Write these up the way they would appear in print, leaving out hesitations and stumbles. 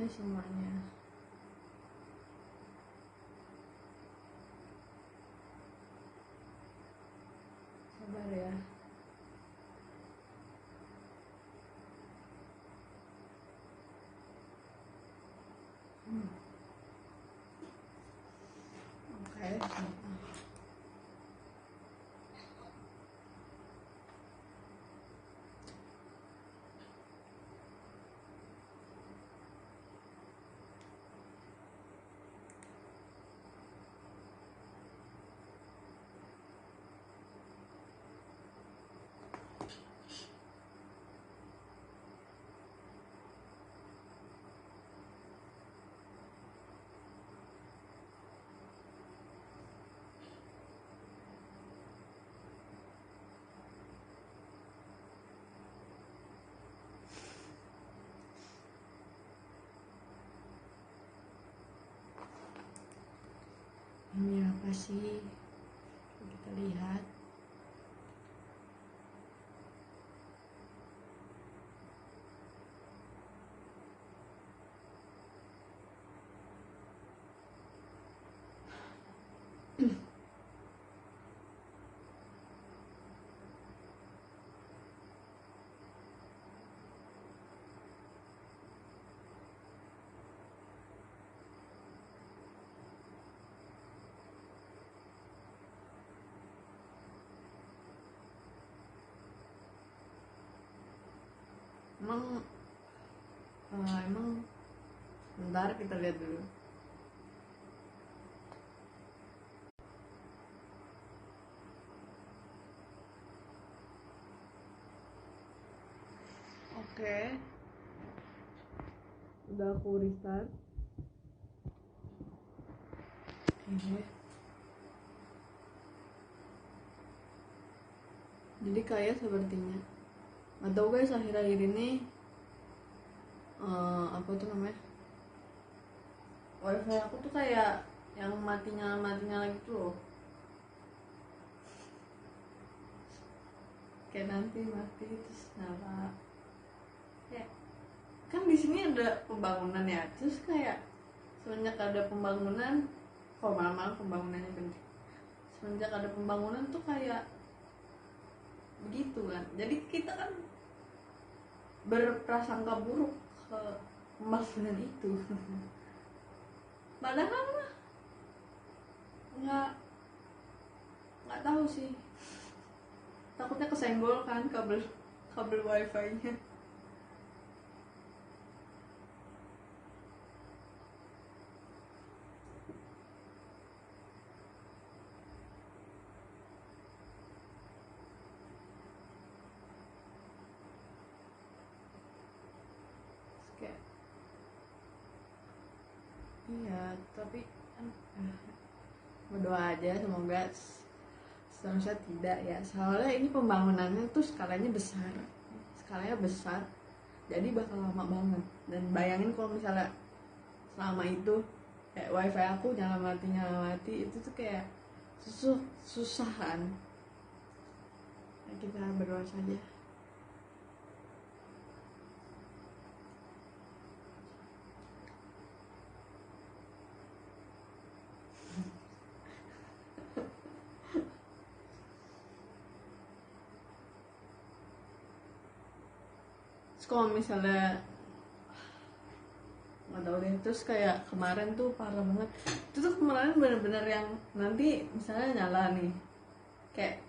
semuanya. Sabar ya. Oke. Ini apa sih? Kita lihat. Emang bentar kita lihat dulu. Oke. Udah aku restart. Oke. Jadi kayak sepertinya, atau guys, akhir-akhir ini apa tuh namanya, wifi aku tuh kayak yang matinya lagi tuh loh. Kayak nanti mati terus nyala. Ya kan di sini ada pembangunan ya, terus kayak semenjak ada pembangunan, kok malam-malam pembangunannya benci. Semenjak ada pembangunan tuh kayak begitu kan, jadi kita kan berprasangka buruk ke pembangunan itu. Padahal mah nggak tahu sih, takutnya kesenggol kan kabel wifi-nya. Iya, tapi berdoa aja semoga seharusnya tidak ya. Soalnya ini pembangunannya tuh skalanya besar, jadi bakal lama banget. Dan bayangin kalau misalnya selama itu kayak wifi aku nyala mati itu tuh kayak susah kan. Nah, kita berdoa saja. Kalau misalnya nggak tahu deh, terus kayak kemarin tuh parah banget. Itu tuh kemarin bener-bener yang nanti misalnya nyala nih kayak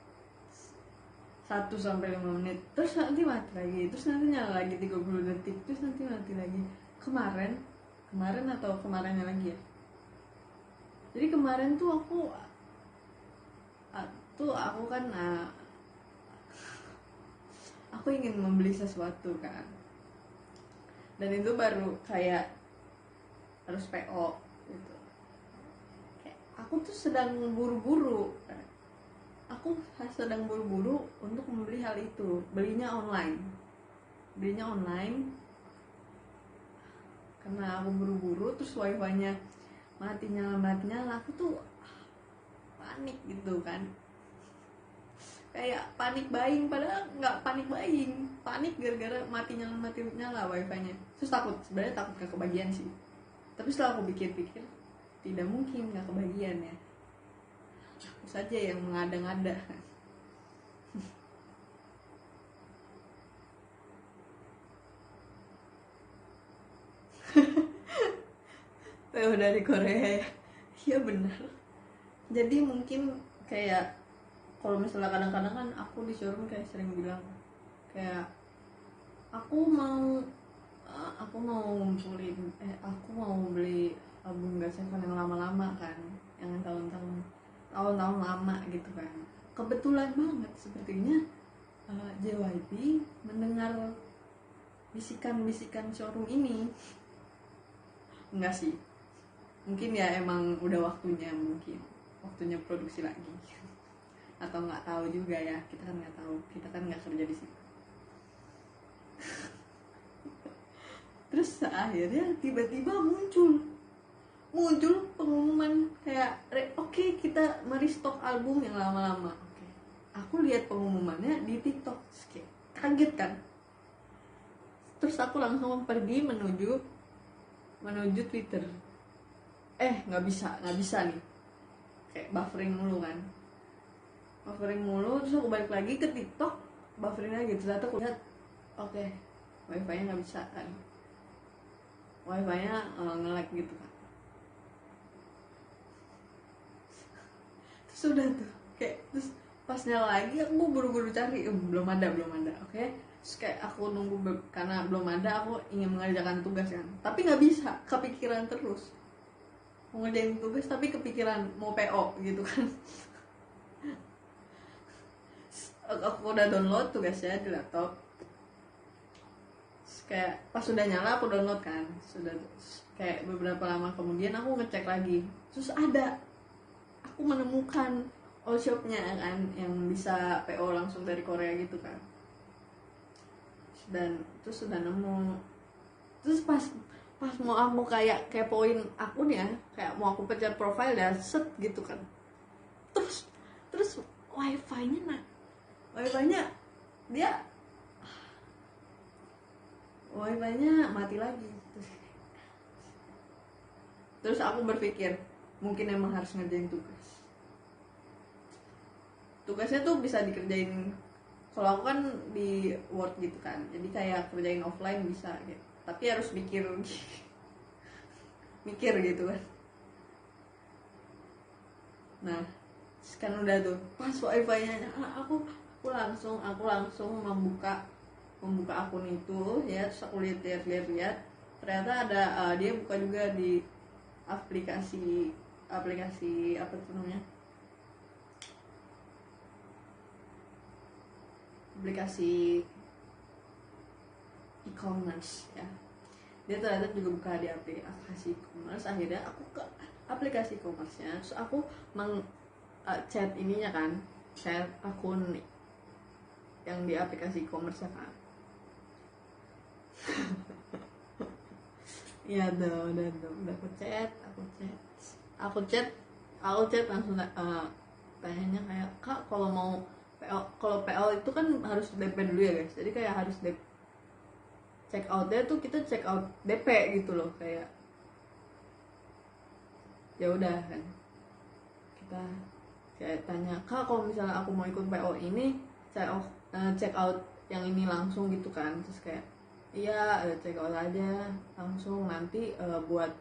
1-5 menit, terus nanti mati lagi, terus nanti nyala lagi 30 detik, terus nanti mati lagi. Kemarin atau kemarinnya lagi ya, jadi kemarin tuh aku kan aku ingin membeli sesuatu kan, dan itu baru kayak harus PO gitu. Kayak aku tuh sedang buru-buru untuk membeli hal itu, belinya online karena aku buru-buru, terus wifi-nya mati nyala, aku tuh panik gitu kan. kayak panik buying, padahal nggak panik buying, panik gara-gara mati nyala wifi-nya. Terus sebenarnya takut gak kebagian sih, tapi setelah aku pikir-pikir tidak mungkin gak kebagian ya, aku saja yang mengada-ngada. PO dari Korea ya. Iya benar. Jadi mungkin kayak kalau misalnya kadang-kadang kan aku di showroom kayak sering bilang kayak aku mau ngumpulin aku mau beli album God Seven yang lama-lama kan, yang tahun-tahun lama gitu kan. Kebetulan banget sepertinya JYP mendengar bisikan-bisikan showroom ini. Enggak sih, mungkin ya emang udah waktunya produksi lagi atau nggak tahu juga ya, kita kan nggak tahu, kita kan nggak kerja di situ. Terus akhirnya tiba-tiba muncul pengumuman kayak oke, kita merestock album yang lama-lama. Oke. Aku lihat pengumumannya di TikTok, kaget kan. Terus aku langsung pergi menuju Twitter. Nggak bisa nih, kayak buffering mulu. Terus aku balik lagi ke TikTok, buffering lagi. Ternyata aku lihat oke, wifi-nya nggak bisa kan, wifi-nya nge-lag gitu kan. Terus udah tuh kayak, terus pas nyala lagi aku buru-buru cari, belum ada. Oke. Terus kayak aku nunggu karena belum ada, aku ingin mengerjakan tugas kan, tapi nggak bisa, kepikiran terus mau ngerjain tugas tapi kepikiran mau PO gitu kan. Aku udah download tugasnya di laptop. Terus kayak pas sudah nyala aku download kan, sudah kayak beberapa lama kemudian aku ngecek lagi, terus aku menemukan all shopnya kan yang bisa PO langsung dari Korea gitu kan. Dan terus sudah nemu, terus pas mau aku kayak kepoin akunnya, kayak mau aku pencet profile dan set gitu kan, terus wifi-nya mati lagi. Terus aku berpikir mungkin emang harus ngerjain tugasnya tuh bisa dikerjain, kalau aku kan di Word gitu kan, jadi kayak kerjain offline bisa gitu, tapi harus mikir gitu kan. Nah kan udah tuh pas wifi-nya aku langsung membuka akun itu ya. Terus aku lihat ternyata ada dia buka juga di aplikasi apa tuh namanya, aplikasi e-commerce ya. Dia ternyata juga buka di aplikasi e-commerce. Akhirnya aku ke aplikasi e-commerce-nya, terus aku chat ininya kan, chat akun yang di aplikasi e-commerce kan. Ya udah aku chat langsung tanyanya kayak, Kak, kalau mau PO itu kan harus DP dulu ya guys, jadi kayak harus check outnya tuh kita check out DP gitu loh, kayak ya udah kan, kita kayak tanya, Kak, kalau misalnya aku mau ikut PO ini check out yang ini langsung gitu kan. Terus kayak iya, check out aja langsung, nanti buat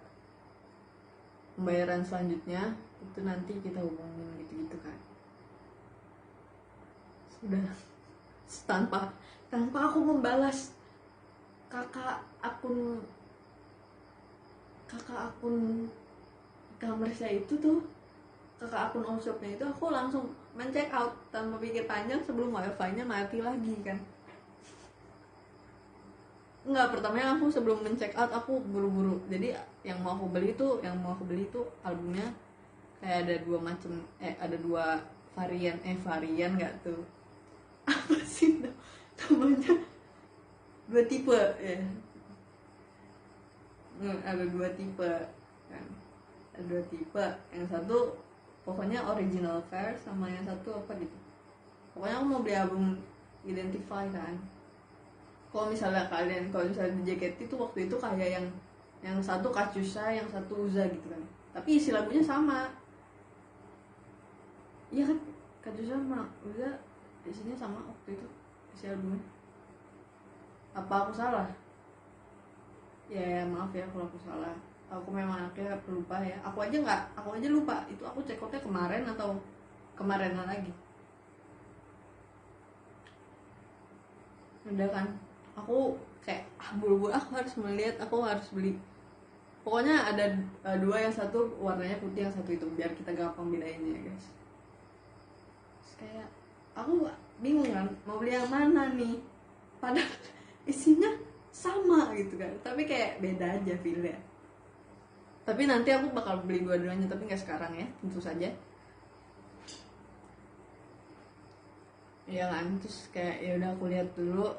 pembayaran selanjutnya itu nanti kita hubungin gitu kan. Sudah tanpa aku membalas kakak akun e-commerce itu tuh, kakak akun all shopnya itu, aku langsung men-check out tanpa pikir panjang sebelum wifi-nya mati lagi kan. Enggak, pertamanya aku sebelum men-check out aku buru-buru. Jadi yang mau aku beli itu albumnya kayak ada dua macam, ada dua varian nggak tuh, apa sih namanya, dua tipe ya. Ada dua tipe kan, ada dua tipe. Yang satu pokoknya original verse, sama yang satu apa gitu, pokoknya aku mau beli album Identify kan. Kalau misalnya di JKT itu waktu itu kayak yang satu Katyusha, yang satu Uza gitu kan, tapi isi lagunya sama. Iya kan, Katyusha sama Uza isinya sama waktu itu isi albumnya. Apa aku salah? Ya maaf ya kalau aku salah, aku memang akhirnya lupa ya. Aku aja lupa itu aku check outnya kemarin atau kemarinan lagi. Udah kan, aku kayak buru-buru, aku harus beli. Pokoknya ada dua, yang satu warnanya putih, yang satu itu, biar kita gampang bedainnya guys. Terus kayak aku bingung kan mau beli yang mana nih, padahal isinya sama gitu kan, tapi kayak beda aja feelnya. Tapi nanti aku bakal beli dua-duanya, tapi nggak sekarang ya, tentu saja. Iya kan, terus kayak ya udah aku lihat dulu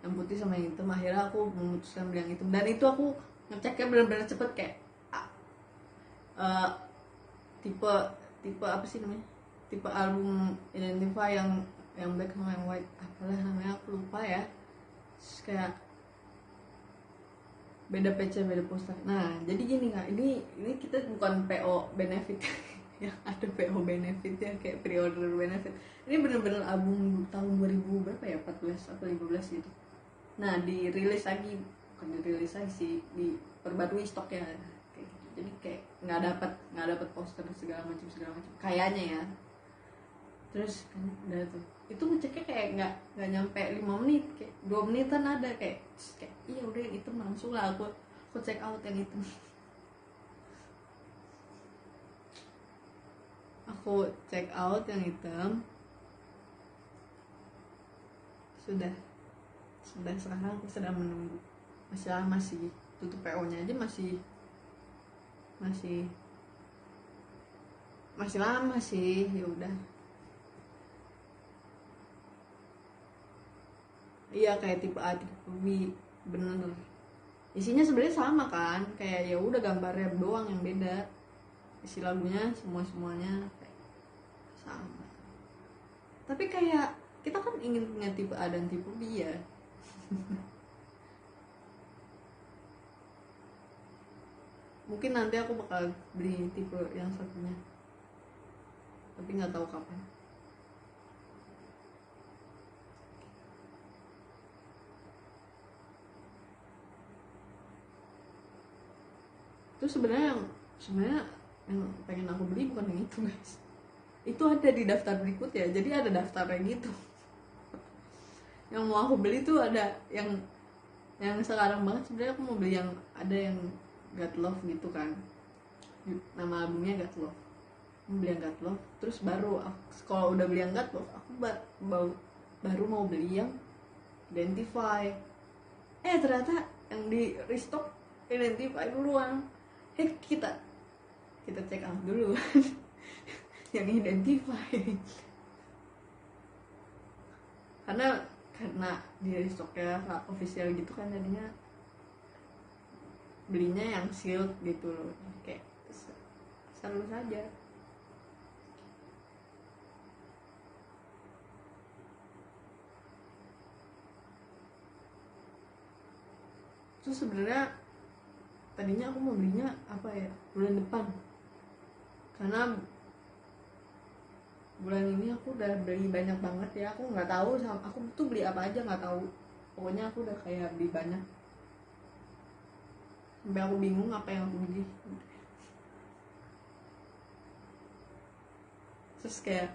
yang putih sama yang hitam. Akhirnya aku memutuskan beli yang hitam, dan itu aku ngeceknya benar-benar cepet, kayak tipe apa sih namanya, tipe album Identify yang black sama yang white, apalah namanya aku lupa ya. Terus kayak beda PC, beda poster. Nah jadi gini kak, ini kita bukan PO benefit yang ada PO benefit ya, kayak pre-order benefit. Ini bener-bener album tahun 2000 berapa ya, 14 atau 15 gitu. Nah dirilis lagi, bukan dirilis lagi sih, diperbarui stoknya kayak gitu. Jadi kayak nggak dapat poster segala macam kayaknya ya. Terus kan udah tuh, itu ngeceknya kayak nggak nyampe 5 menit, kayak 2 menitan ada, kayak iya udah yang itu langsung lah aku check out yang itu. Aku check out yang hitam. Sudah sekarang aku sedang menunggu. Masih lama sih, tutup PO nya aja masih lama sih. Ya udah, iya kayak tipe A tipe B, bener. Isinya sebenarnya sama kan, kayak ya udah gambarnya doang yang beda, isi lagunya semuanya kayak sama. Tapi kayak kita kan ingin punya tipe A dan tipe B ya. Mungkin nanti aku bakal beli tipe yang satunya, tapi nggak tahu kapan. Itu sebenarnya yang pengen aku beli bukan yang itu guys, itu ada di daftar berikut ya. Jadi ada daftarnya gitu. Yang mau aku beli tuh ada yang sekarang banget. Sebenarnya aku mau beli yang ada yang God Love gitu kan, nama albumnya God Love. Mau beli yang God Love, terus baru kalau udah beli yang God Love aku baru mau beli yang Identify. Ternyata yang di restock Identify duluan. Kita check out dulu yang Identify, karena di restocknya official gitu kan, jadinya belinya yang sealed gitu loh, kayak seru saja. Terus sebenarnya tadinya aku mau belinya apa ya, bulan depan, karena bulan ini aku udah beli banyak banget ya. Aku nggak tahu aku tuh beli apa aja, nggak tahu. Pokoknya aku udah kayak beli banyak sampai aku bingung apa yang aku beli. Terus kayak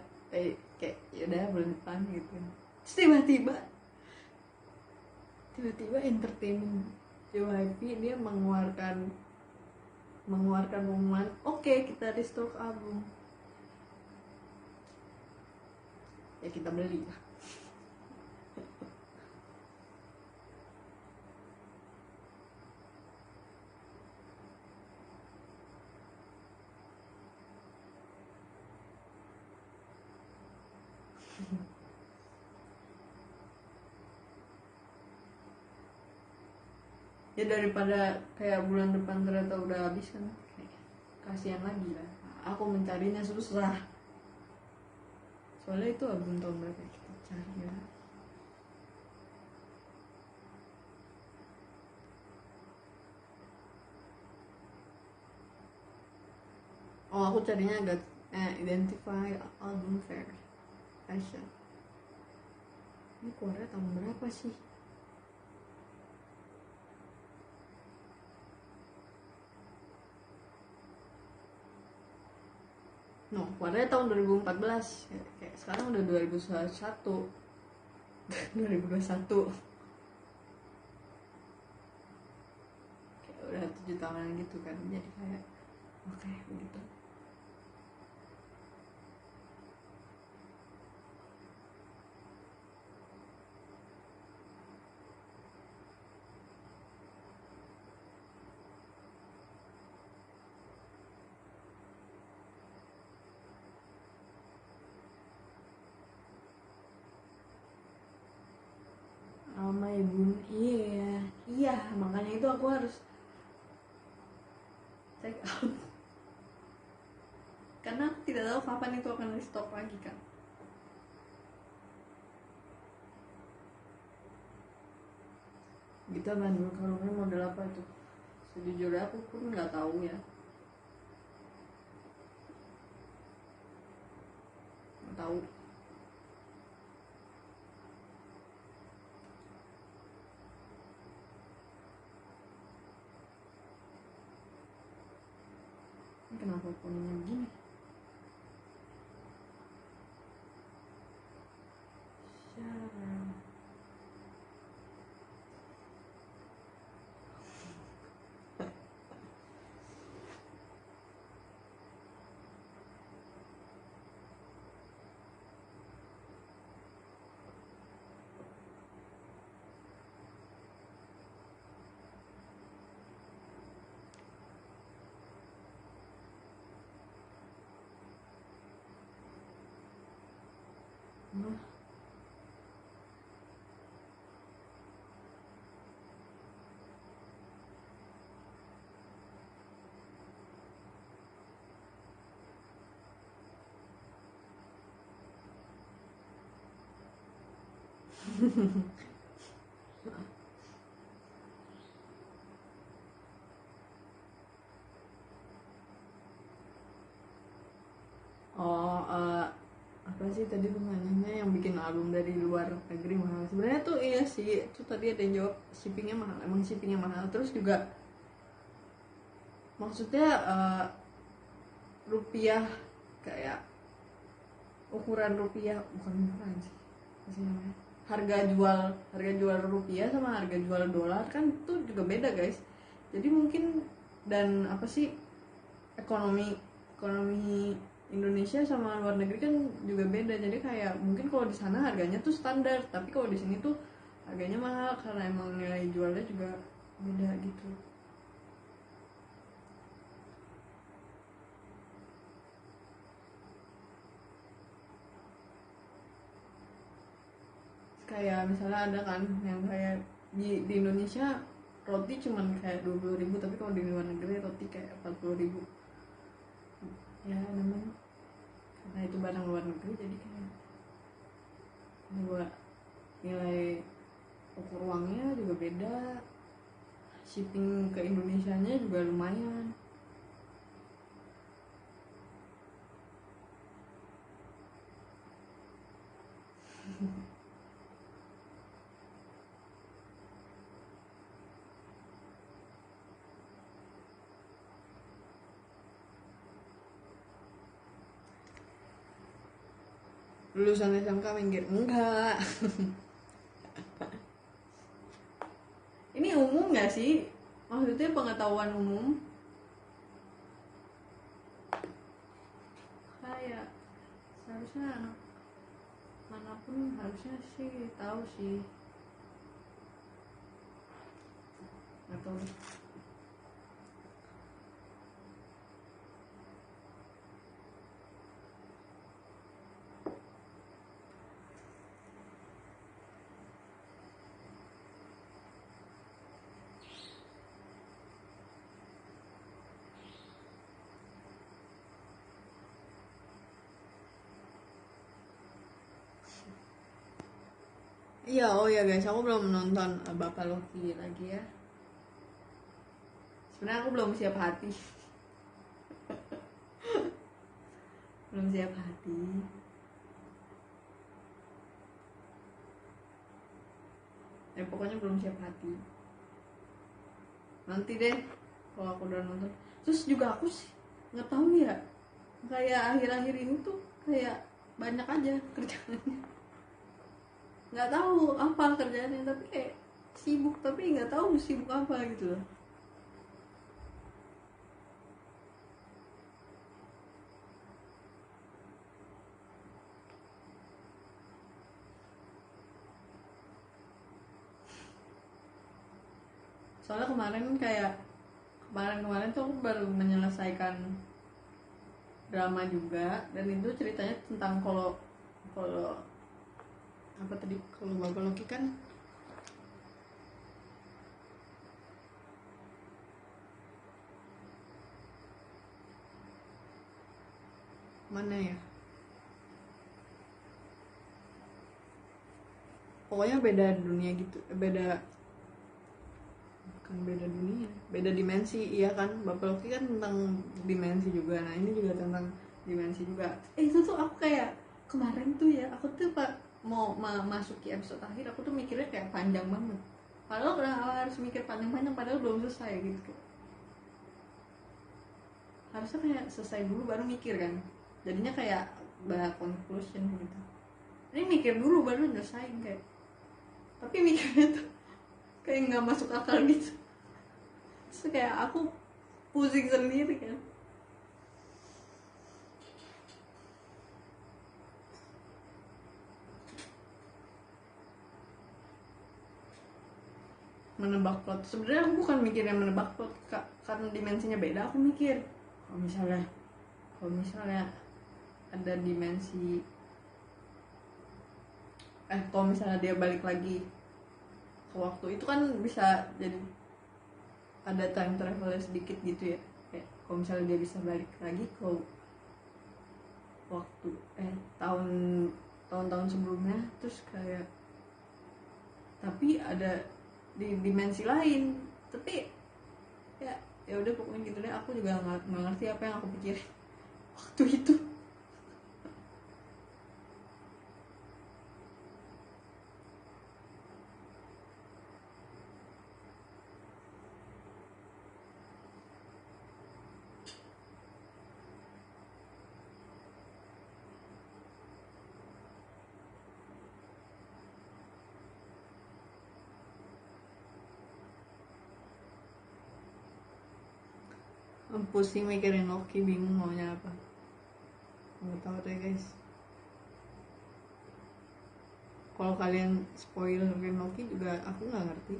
yaudah bulan depan gitu. Terus tiba-tiba entertainment JYP dia mengeluarkan pengumuman, oke, kita restock album. Ya kita beli lah. Ya daripada kayak bulan depan ternyata udah habis kan, kasihan lagi lah. Aku mencarinya susah. soalnya itu album tahun berapa kita cari ya. Oh aku carinya agak identify album version. Ini Korea tahun berapa sih? No, Korea tahun 2014. Kayak sekarang udah 2021. 2021. Kayak udah 7 tahunan gitu kan. Jadi kayak oke, begitu. Sama ibu, iya makanya itu aku harus check out karena aku tidak tahu kapan itu akan di stop lagi kan. Gitu kan, kalungnya model apa itu? Sejujurnya aku pun nggak tahu ya, nggak tahu. Ini kenapa kuningnya begini? Syarah. Nah. Oh, apa sih tadi pertanyaannya yang bikin album dari luar negeri mahal? Sebenarnya tuh iya sih, itu tadi ada yang jawab shippingnya mahal. Emang shippingnya mahal. Terus juga maksudnya rupiah kayak ukuran rupiah, bukan ukuran sih, apa sih namanya? Harga jual rupiah sama harga jual dolar kan tuh juga beda guys. Jadi mungkin dan apa sih ekonomi Indonesia sama luar negeri kan juga beda. Jadi kayak mungkin kalau di sana harganya tuh standar, tapi kalau di sini tuh harganya mahal karena emang nilai jualnya juga beda gitu. Kayak misalnya ada kan yang kayak di Indonesia roti cuman kayak 20.000, tapi kalau di luar negeri roti kayak 40.000. Ya namanya karena itu barang luar negeri, jadi kayak buat nilai ukur uangnya juga beda, shipping ke Indonesianya juga lumayan. Lulusan SMK minggir enggak. Ini umum nggak sih, maksudnya pengetahuan umum kayak seharusnya anak manapun harusnya sih tahu sih, atau Iya, oh ya guys, aku belum nonton Bapak Loki lagi ya. Sebenarnya aku belum siap hati. Belum siap hati. Pokoknya belum siap hati. Nanti deh kalau aku udah nonton. Terus juga aku sih nggak tahu ya, kayak akhir-akhir ini tuh kayak banyak aja kerjaannya. Nggak tahu apa kerjaannya, tapi kayak sibuk, tapi nggak tahu sibuk apa gitu loh. Soalnya kemarin tuh aku baru menyelesaikan drama juga, dan itu ceritanya tentang kalau kalau apa tadi, kalau Bapak Loki kan mana ya, pokoknya beda dunia gitu, bukan beda dunia, beda dimensi. Iya kan, Bapak Loki kan tentang dimensi juga, nah ini juga tentang dimensi juga. Itu tuh aku kayak kemarin tuh ya, aku tuh pak mau masuki episode akhir, aku tuh mikirnya kayak panjang banget, padahal harus mikir panjang-panjang, padahal belum selesai gitu. Harusnya kayak selesai dulu baru mikir kan, jadinya kayak bahas conclusion gitu. Ini mikir dulu baru nyelesain kayak, tapi mikirnya tuh kayak nggak masuk akal gitu. Terus kayak aku pusing sendiri kan. Menebak plot, sebenarnya aku bukan mikirnya menebak plot Kak, karena dimensinya beda. Aku mikir kalau misalnya ada dimensi, kalau misalnya dia balik lagi ke waktu itu kan bisa jadi ada time travel sedikit gitu ya. Kayak kalau misalnya dia bisa balik lagi ke waktu tahun-tahun sebelumnya, terus kayak tapi ada di dimensi lain, tapi ya udah pokoknya gitu deh. Aku juga nggak ngerti apa yang aku pikirin waktu itu. Pusing mikirin Loki, bingung maunya apa, nggak tahu deh guys. Kalau kalian spoilerin Loki juga aku nggak ngerti.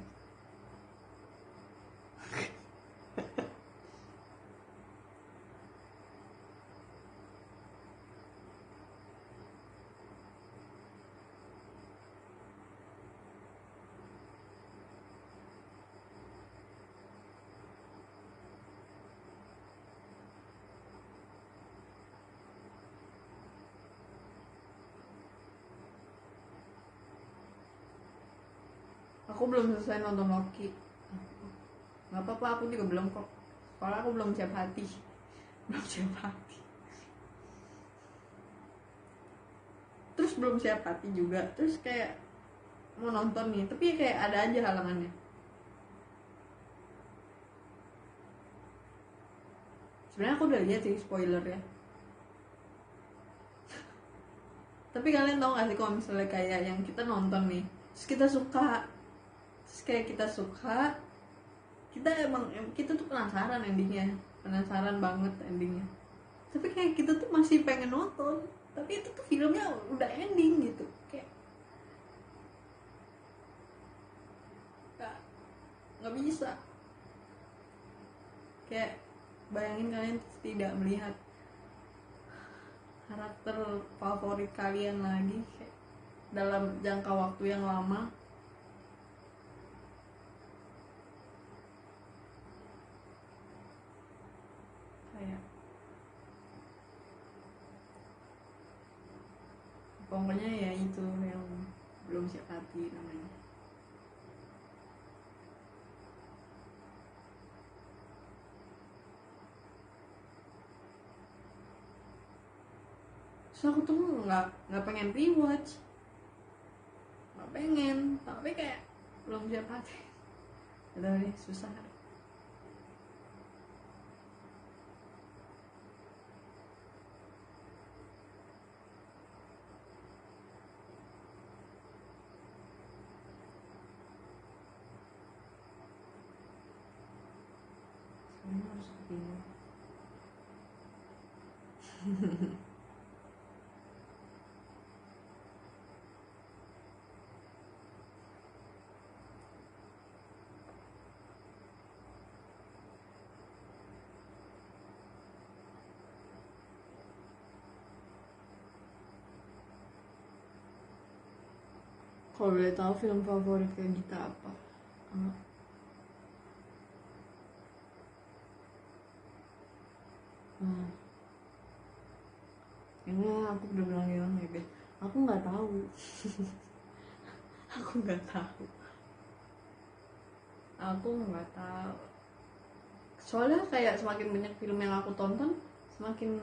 Aku belum selesai nonton Loki. Nggak apa-apa, aku juga belum kok, soalnya aku belum siap hati. Belum siap hati, terus belum siap hati juga, terus kayak mau nonton nih, tapi kayak ada aja halangannya. Sebenarnya aku udah lihat sih spoiler ya, tapi kalian tahu gak sih kalau misalnya kayak yang kita nonton nih, terus kita suka, terus kayak kita emang kita tuh penasaran endingnya, penasaran banget endingnya, tapi kayak kita tuh masih pengen nonton, tapi itu tuh filmnya udah ending gitu. Kayak nggak bisa. Kayak bayangin kalian tidak melihat karakter favorit kalian lagi kayak dalam jangka waktu yang lama. Kayak pokoknya ya itu yang belum siap hati namanya. So aku tuh nggak pengen rewatch, nggak pengen, tapi kayak belum siap hati. Udah nih susah. Sebenarnya harus kepingin. Kalau boleh tahu film favorit kayak Gita apa? Ah, ah. Ini aku udah bilang ya guys, aku nggak tahu. Aku nggak tahu. Aku nggak tahu. Soalnya kayak semakin banyak film yang aku tonton, semakin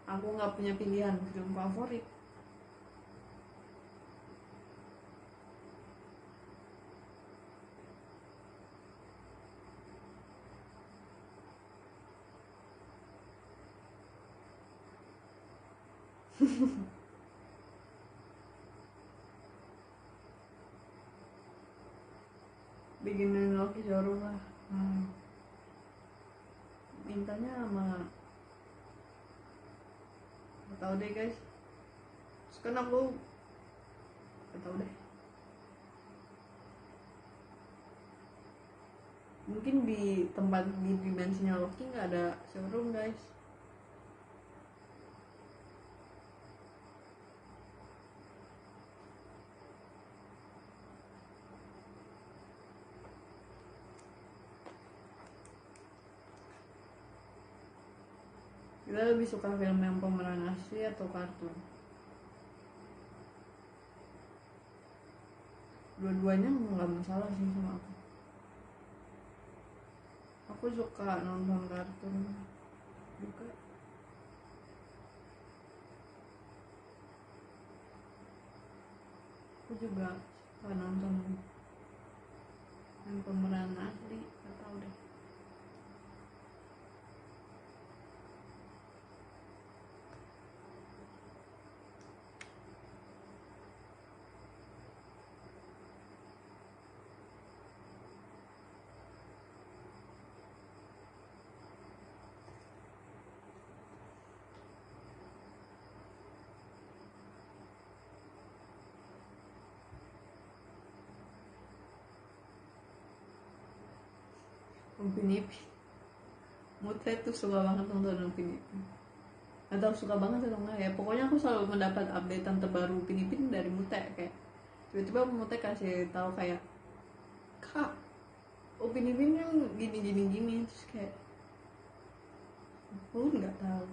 aku nggak punya pilihan film favorit. Bikinin Loki Showroom lah. Mintanya sama nggak tahu deh guys. Terus kan aku nggak tahu deh. Mungkin di tempat di dimensinya Loki nggak ada showroom guys. Kita lebih suka film yang pemeran asli atau kartun? Dua-duanya nggak masalah sih sama aku. Aku suka nonton kartun juga. Aku juga suka nonton yang pemeran asli. Gak tau deh. Upin Ipin. Mutra tuh suka banget nonton Upin Ipin. Gak tau suka banget atau enggak ya. Pokoknya aku selalu mendapat updatean terbaru Upin Ipin dari Mute. Kayak tiba-tiba Mute kasih tahu kayak, Kak, Upin Ipin kan gini. Terus kayak aku nggak tahu.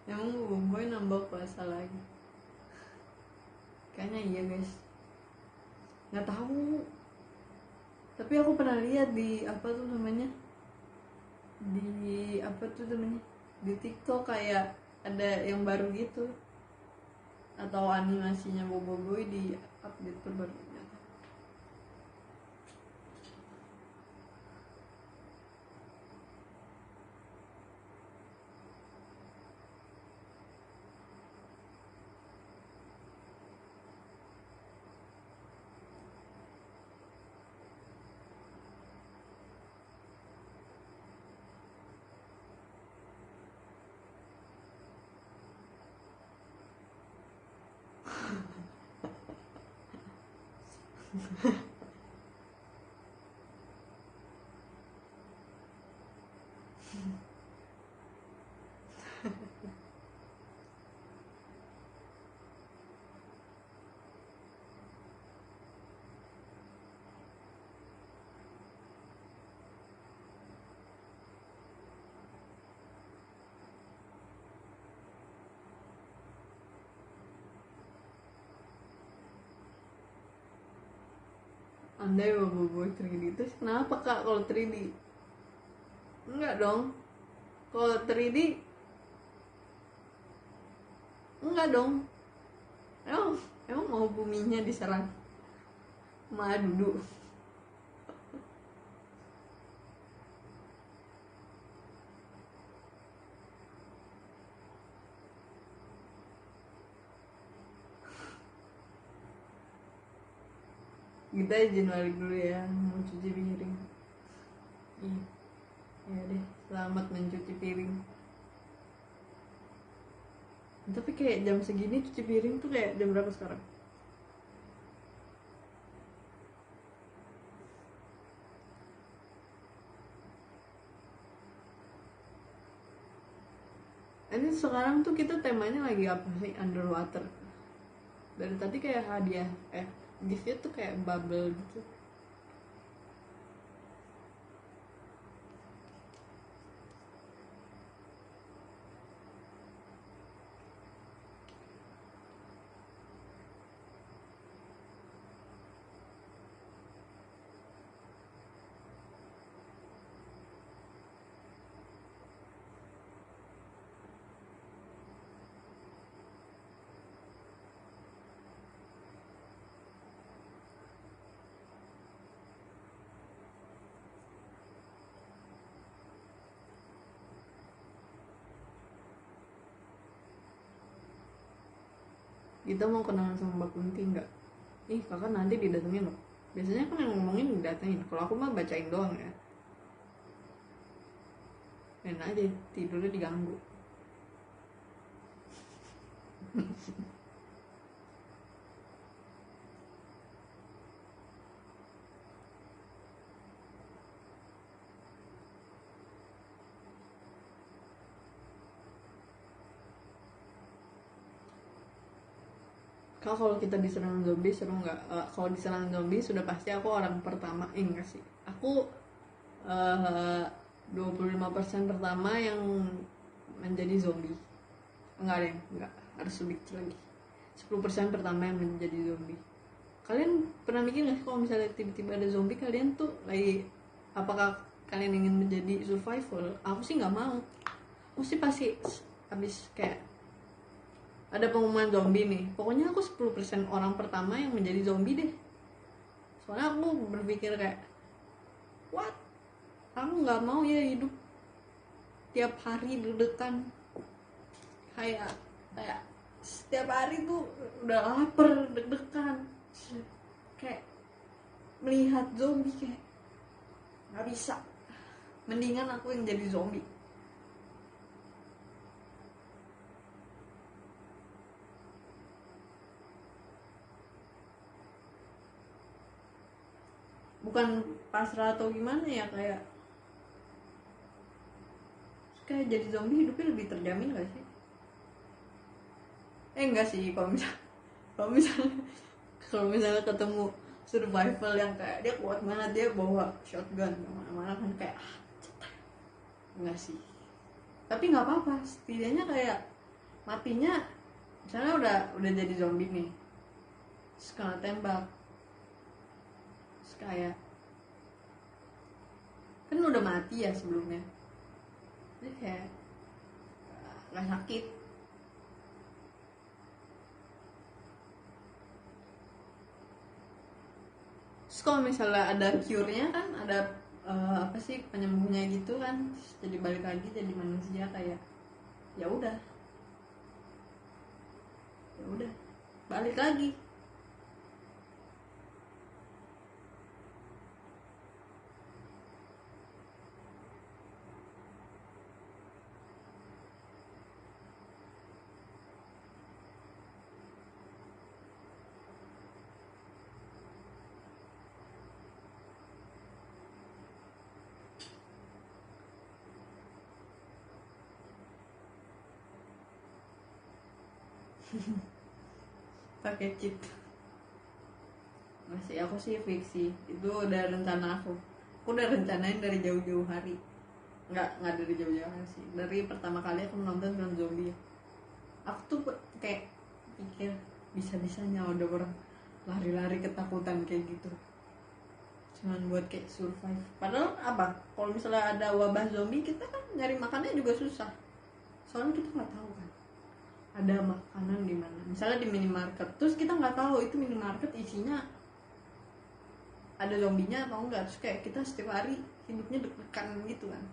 Emang Boboiboy nambah puasa lagi? Kayaknya iya guys. Nggak tahu. Tapi aku pernah lihat di apa tuh namanya? Di apa tuh namanya? Di TikTok kayak ada yang baru gitu. Atau animasinya Boboiboy di update terbaru. Andai bobo 3D itu kenapa kak kalau 3D? Enggak dong, kalau 3D enggak dong. Emang mau buminya diserang sama Dudu? Kita izin balik dulu ya, mau cuci piring. Iya, ya deh, selamat mencuci piring. Tapi kayak jam segini cuci piring tuh kayak jam berapa sekarang? Ini sekarang tuh kita temanya lagi apa sih? Underwater. Dari tadi kayak hadiah giftnya tuh kayak bubble gitu. Kita mau kenalan sama Mbak Kunti nggak? Ih kakak nanti didatengin loh. Biasanya kan yang ngomongin didatengin. Kalau aku mah bacain doang ya. Enak aja tidurnya diganggu. Kalau kita diserang zombie seru nggak? Kalau diserang zombie sudah pasti aku orang pertama. Enggak sih. Aku 25% pertama yang menjadi zombie. Enggak deh, enggak. Harus lebih kecil lagi. 10% pertama yang menjadi zombie. Kalian pernah mikir nggak sih kalau misalnya tiba-tiba ada zombie, kalian tuh lagi apakah kalian ingin menjadi survival? Aku sih nggak mau. Aku sih pasti habis kayak ada pengumuman zombie nih, pokoknya aku 10% orang pertama yang menjadi zombie deh. Soalnya aku berpikir kayak what, aku nggak mau ya hidup tiap hari deg-degan kayak setiap hari tuh udah lapar deg-degan kayak melihat zombie kayak nggak bisa. Mendingan aku yang jadi zombie. Bukan pasrah atau gimana ya, kayak jadi zombie hidupnya lebih terjamin gak sih? Enggak sih, kalau misalnya ketemu survival yang kayak dia kuat banget, dia bawa shotgun kemana-mana kan kayak enggak sih. Tapi nggak apa-apa, setidaknya kayak matinya misalnya udah jadi zombie nih, terus kena tembak, terus kayak kan udah mati ya sebelumnya, jadi kayak nggak sakit. Terus kalau misalnya ada cure-nya kan, ada apa sih penyembuhnya gitu kan, jadi balik lagi jadi manusia kayak ya udah balik lagi. pakai cheat. Masih aku sih fiksi, itu udah rencana aku udah rencanain dari jauh-jauh hari. Nggak dari jauh-jauh hari sih, dari pertama kali aku nonton film zombie. Aku tuh kayak pikir bisa-bisanya ada orang lari-lari ketakutan kayak gitu cuman buat kayak survive. Padahal apa, kalau misalnya ada wabah zombie kita kan nyari makannya juga susah, soalnya kita nggak tahu kan ada makanan di mana. Misalnya di minimarket, terus kita nggak tahu itu minimarket isinya ada zombinya atau enggak, terus kayak kita setiap hari hidupnya deg-degan gitu kan.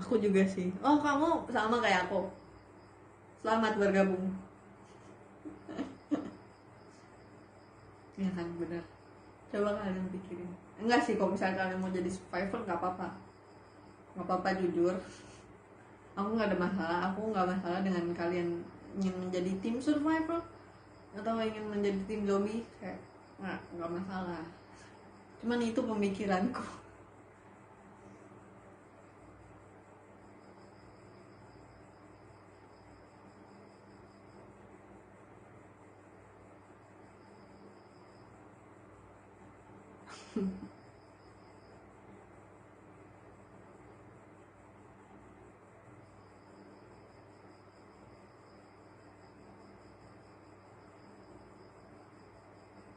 Aku juga sih. Oh, kamu sama kayak aku. Selamat bergabung. Ya kan, benar. Coba kalian pikirin. Enggak sih, kalau misalnya kalian mau jadi survivor nggak apa-apa. Nggak apa-apa, jujur. Aku nggak ada masalah. Aku nggak masalah dengan kalian ingin menjadi tim survivor atau ingin menjadi tim zombie. Kayak nggak masalah. Cuman itu pemikiranku.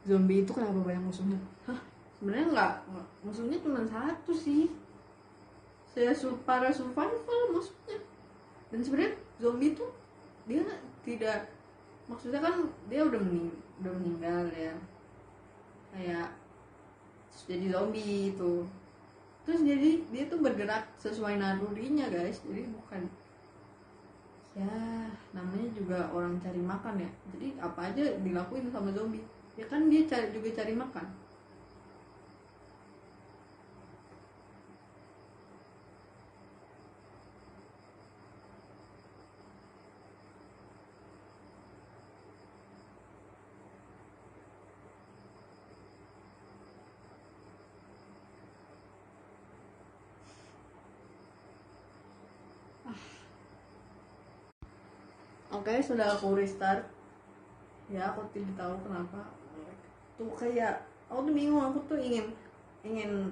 Zombie itu kenapa banyak musuhnya? Hah? Sebenarnya nggak, musuhnya cuma satu sih. Saya para survival maksudnya. Dan sebenarnya zombie itu dia tidak, maksudnya kan dia udah meninggal ya. Kayak terus jadi zombie itu. Terus jadi dia tuh bergerak sesuai nalurinya guys. Jadi bukan, ya namanya juga orang cari makan ya. Jadi apa aja dilakuin sama zombie. Ya kan dia juga cari makan. Oke, sudah aku restart. Ya aku tidak tahu kenapa. Tuh kayak aku tuh bingung, aku tuh ingin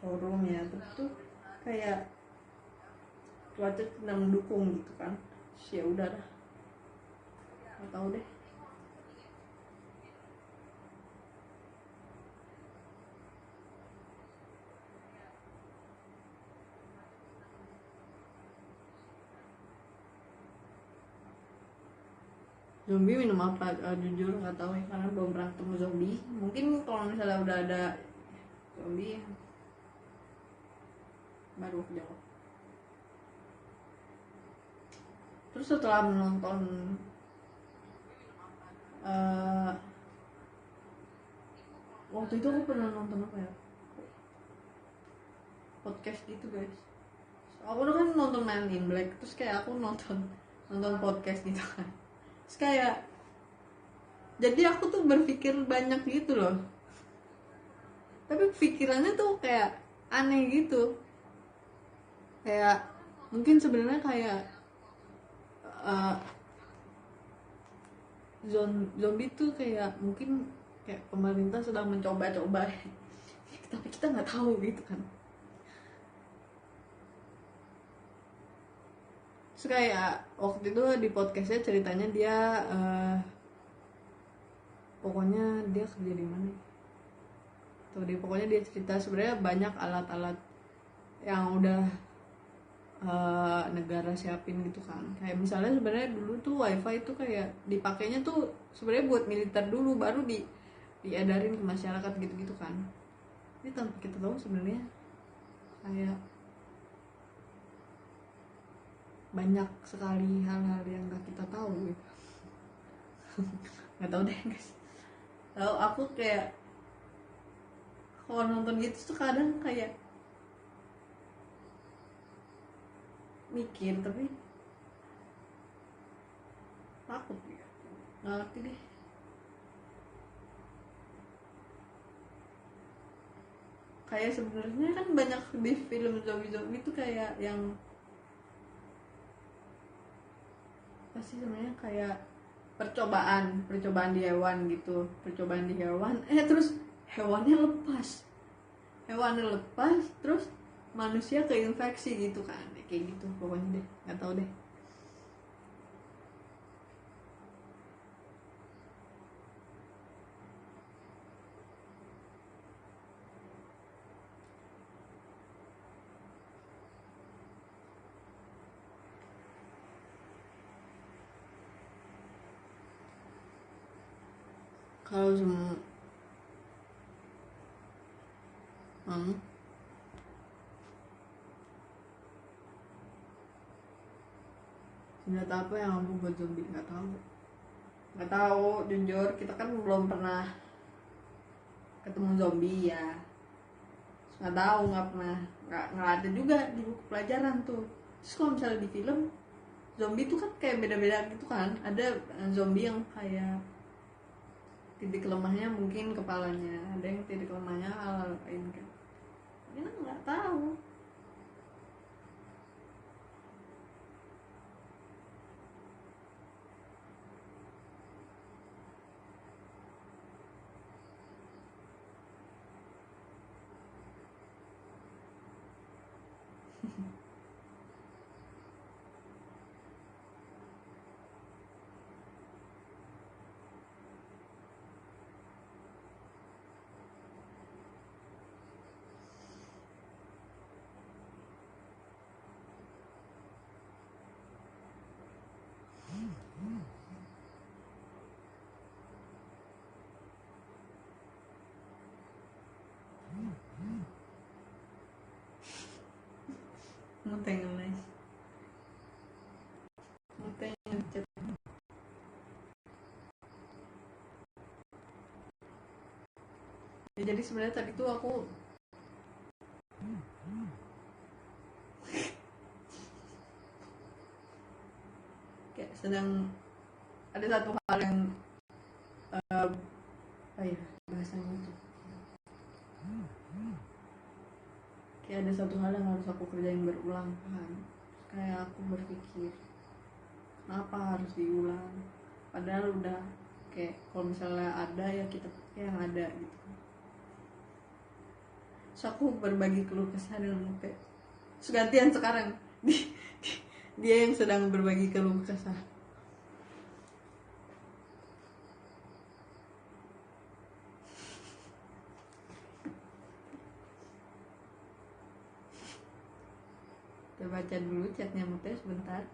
showroom ya, tapi tuh kayak cuaca tidak mendukung gitu kan. Ya udah dah, nggak tahu deh. Zombie minum apa? Jujur nggak tahu ya, karena belum pernah ketemu zombie. Mungkin kalau misalnya udah ada zombie baru aku jawab. Terus setelah menonton waktu itu aku pernah nonton apa ya, podcast gitu guys. Aku udah kan nonton Man in Black, terus kayak aku nonton podcast gitu kan. Terus kayak jadi aku tuh berpikir banyak gitu loh, tapi pikirannya tuh kayak aneh gitu. Kayak mungkin sebenarnya kayak zombie tuh kayak mungkin kayak pemerintah sedang mencoba-coba tapi kita nggak tahu gitu kan. Terus kayak waktu itu di podcastnya ceritanya dia pokoknya dia kerja di mana tuh, pokoknya dia cerita sebenarnya banyak alat-alat yang udah negara siapin gitu kan. Kayak misalnya sebenarnya dulu tuh wifi itu kayak dipakainya tuh sebenarnya buat militer dulu, baru diedarin ke masyarakat gitu-gitu kan. Ini tanpa kita tahu sebenarnya kayak banyak sekali hal-hal yang gak kita tahu gitu. Nggak tahu deh guys. Lalu aku kayak kalau nonton gitu tuh kadang kayak mikir tapi takut ya, nggak ngerti deh. Kayak sebenarnya kan banyak di film zombie itu kayak yang pasti sebenarnya kayak percobaan di hewan gitu, percobaan di hewan terus hewannya lepas terus manusia keinfeksi gitu kan, kayak gitu pokoknya deh, nggak tahu deh. Kalau semua senjata apa yang ampuh buat zombie, nggak tahu jujur, kita kan belum pernah ketemu zombie ya, nggak tahu, nggak ada juga di buku pelajaran tuh. Terus kalau misalnya di film zombie tuh kan kayak beda-beda gitu kan, ada zombie yang kayak titik lemahnya mungkin kepalanya, ada yang titik lemahnya hal lain kan, kita nggak tahu. Muteng guys, muteng ngechat. Ya, jadi sebenarnya tadi tuh aku kayak sedang ada satu hal yang apa ya bahasanya tuh, kayak ada satu hal yang harus aku kerjain berulang kan, kayak aku berpikir kenapa harus diulang, padahal udah kayak kalau misalnya ada ya kita pakai yang ada gitu. Terus aku berbagi keluh kesah dengan Mute, terus gantian sekarang dia yang sedang berbagi keluh kesah. Kita baca dulu chatnya Mute sebentar.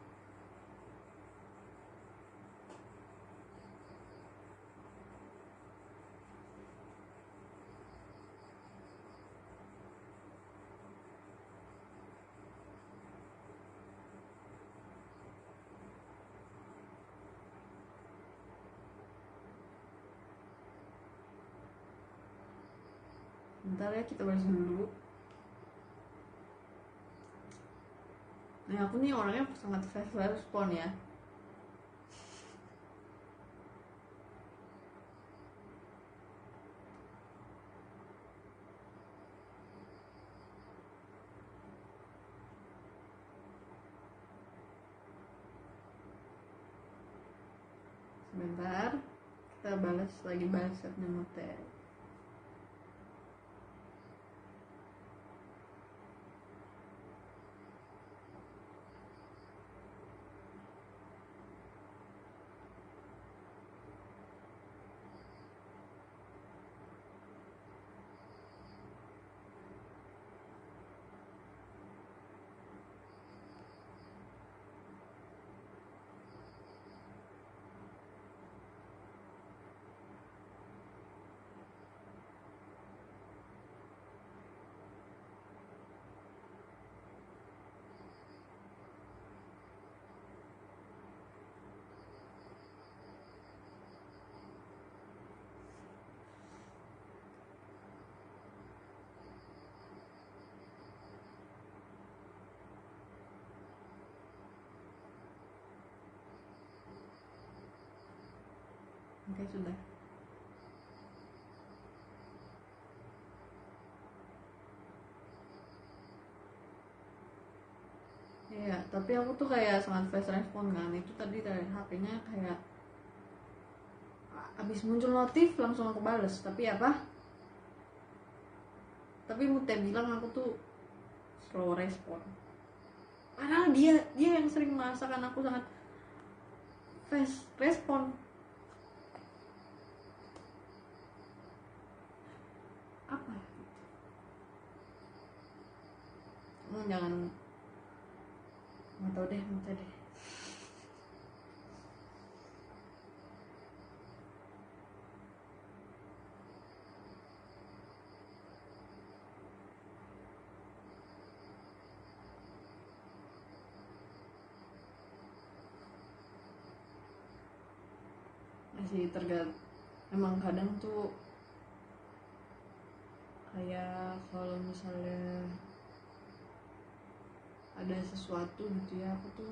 Bentar ya, kita balas dulu. Nah aku nih orangnya sangat fast respon ya. Sebentar, kita lagi balas chatnya Mute. Oke, sudah. Iya, tapi aku tuh kayak sangat fast respon kan. Itu tadi dari HP-nya kayak abis muncul notif langsung aku bales. Tapi apa? Tapi Mute bilang aku tuh slow respon. Padahal dia yang sering merasakan aku sangat fast respon. Apa ya? Jangan, nggak tahu deh, Mute deh. Masih tergantung, emang kadang tuh kayak kalau misalnya ada sesuatu gitu ya, aku tuh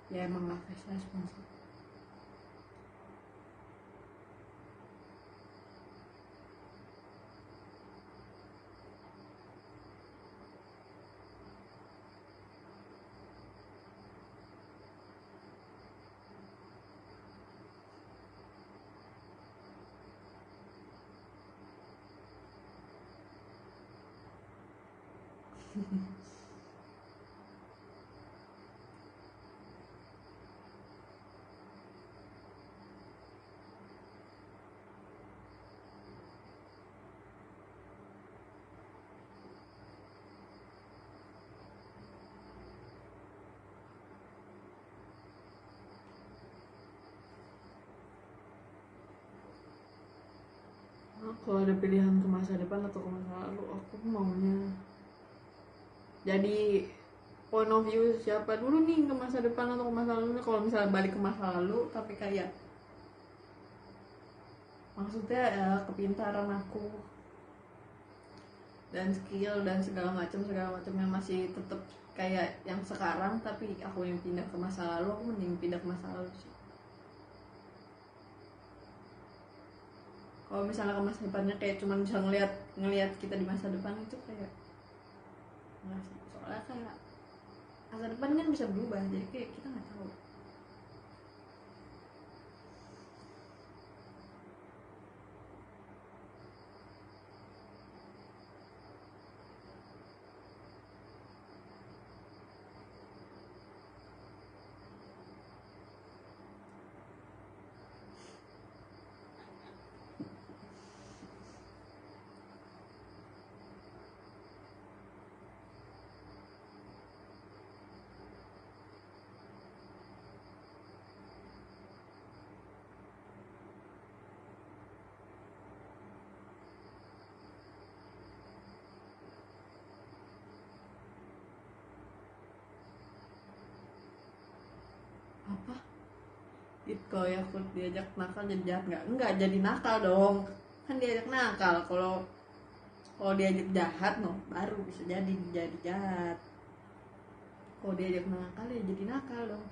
ya emang gak fast respon sih. Kalau ada pilihan ke masa depan atau ke masa lalu, aku maunya jadi point of view siapa dulu nih, ke masa depan atau ke masa lalu. Kalau misalnya balik ke masa lalu tapi kayak maksudnya ya kepintaran aku dan skill dan segala macam yang masih tetap kayak yang sekarang, tapi aku yang pindah ke masa lalu, aku mending pindah ke masa lalu sih. Kalau misalnya ke masa depannya kayak cuman bisa ngelihat kita di masa depan, itu kayak nggak sih. Soalnya kayak masa depan kan bisa berubah, jadi kayak kita nggak tahu. Apa? Kalau ya aku diajak nakal jadi jahat nggak? Enggak, jadi nakal dong. Kan diajak nakal. Kalau diajak jahat no, baru bisa jadi jahat. Kalau diajak nakal ya jadi nakal dong.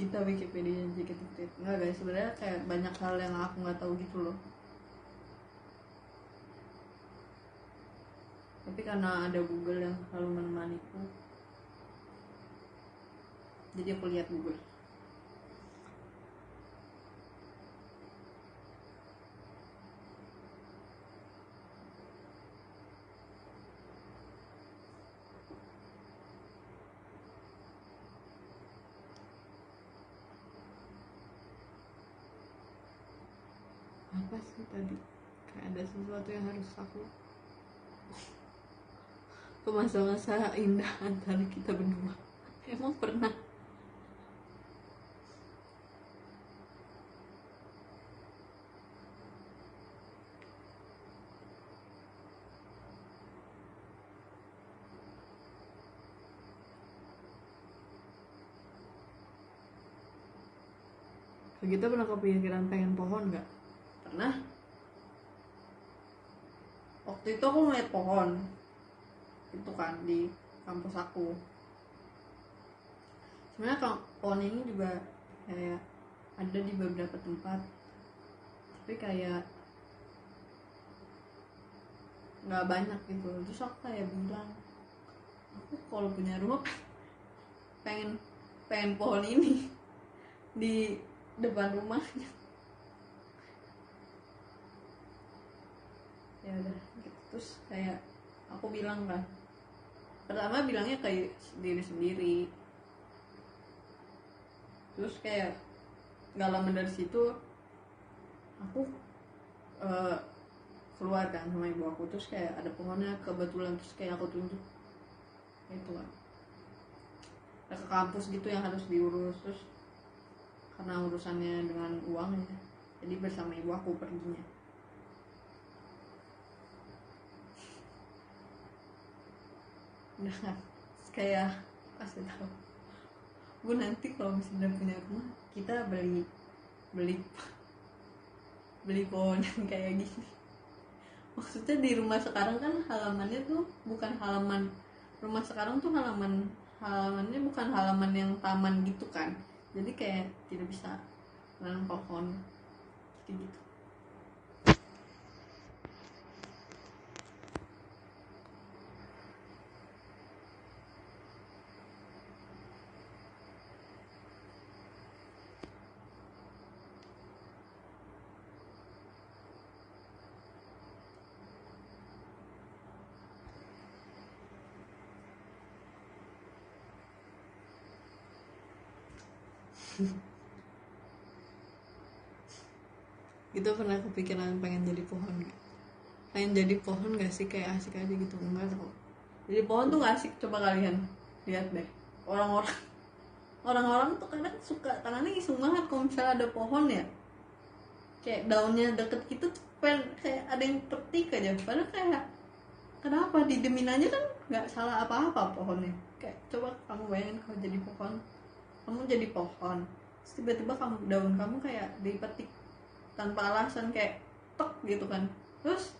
Kita Wikipedia dikit-dikit. Enggak guys, sebenarnya kayak banyak hal yang aku nggak tahu gitu loh. Tapi karena ada Google yang selalu menemaniku, jadi aku lihat Google. Apa sih tadi? Kayak ada sesuatu yang harus aku ke masa-masa indah antara kita berdua. Emang pernah? Kita pernah kepikiran pengen pohon nggak? Pernah. Waktu itu aku ngeliat pohon itu kan di kampus aku. Sebenarnya kalau pohon ini juga kayak ada di beberapa tempat, tapi kayak nggak banyak gitu. Terus aku kayak bilang, aku kalau punya rumah pengen pohon ini di depan rumahnya. Ya udah gitu. Terus kayak aku bilang kan, pertama bilangnya kayak diri sendiri, terus kayak nggak lama dari situ aku keluar kan sama ibu aku, terus kayak ada pohonnya kebetulan, terus kayak aku tunjuk itu kan ke kampus gitu yang harus diurus. Terus karena urusannya dengan uang ya, jadi bersama ibu aku perginya. Udah kan kayak kasih tahu, Bu nanti kalau misalnya punya rumah kita beli pohon yang kayak gini. Maksudnya di rumah sekarang kan halamannya tuh bukan halaman, rumah sekarang tuh halamannya bukan halaman yang taman gitu kan, jadi kayak tidak bisa nanam pohon gitu. Gitu pernah kepikiran pengen jadi pohon gak? Pengen jadi pohon gak sih? Kayak asik aja gitu. Enggak tau, jadi pohon tuh gak asik. Coba kalian lihat deh, orang-orang tuh kadang suka tangannya iseng banget kalau misalnya ada pohon ya, kayak daunnya deket gitu kayak ada yang petik aja. Padahal kayak kenapa didemin aja kan nggak salah apa-apa pohonnya. Kayak coba kamu bayangin kalau jadi pohon, kamu jadi pohon terus tiba-tiba daun kamu kayak dipetik tanpa alasan, kayak tek gitu kan, terus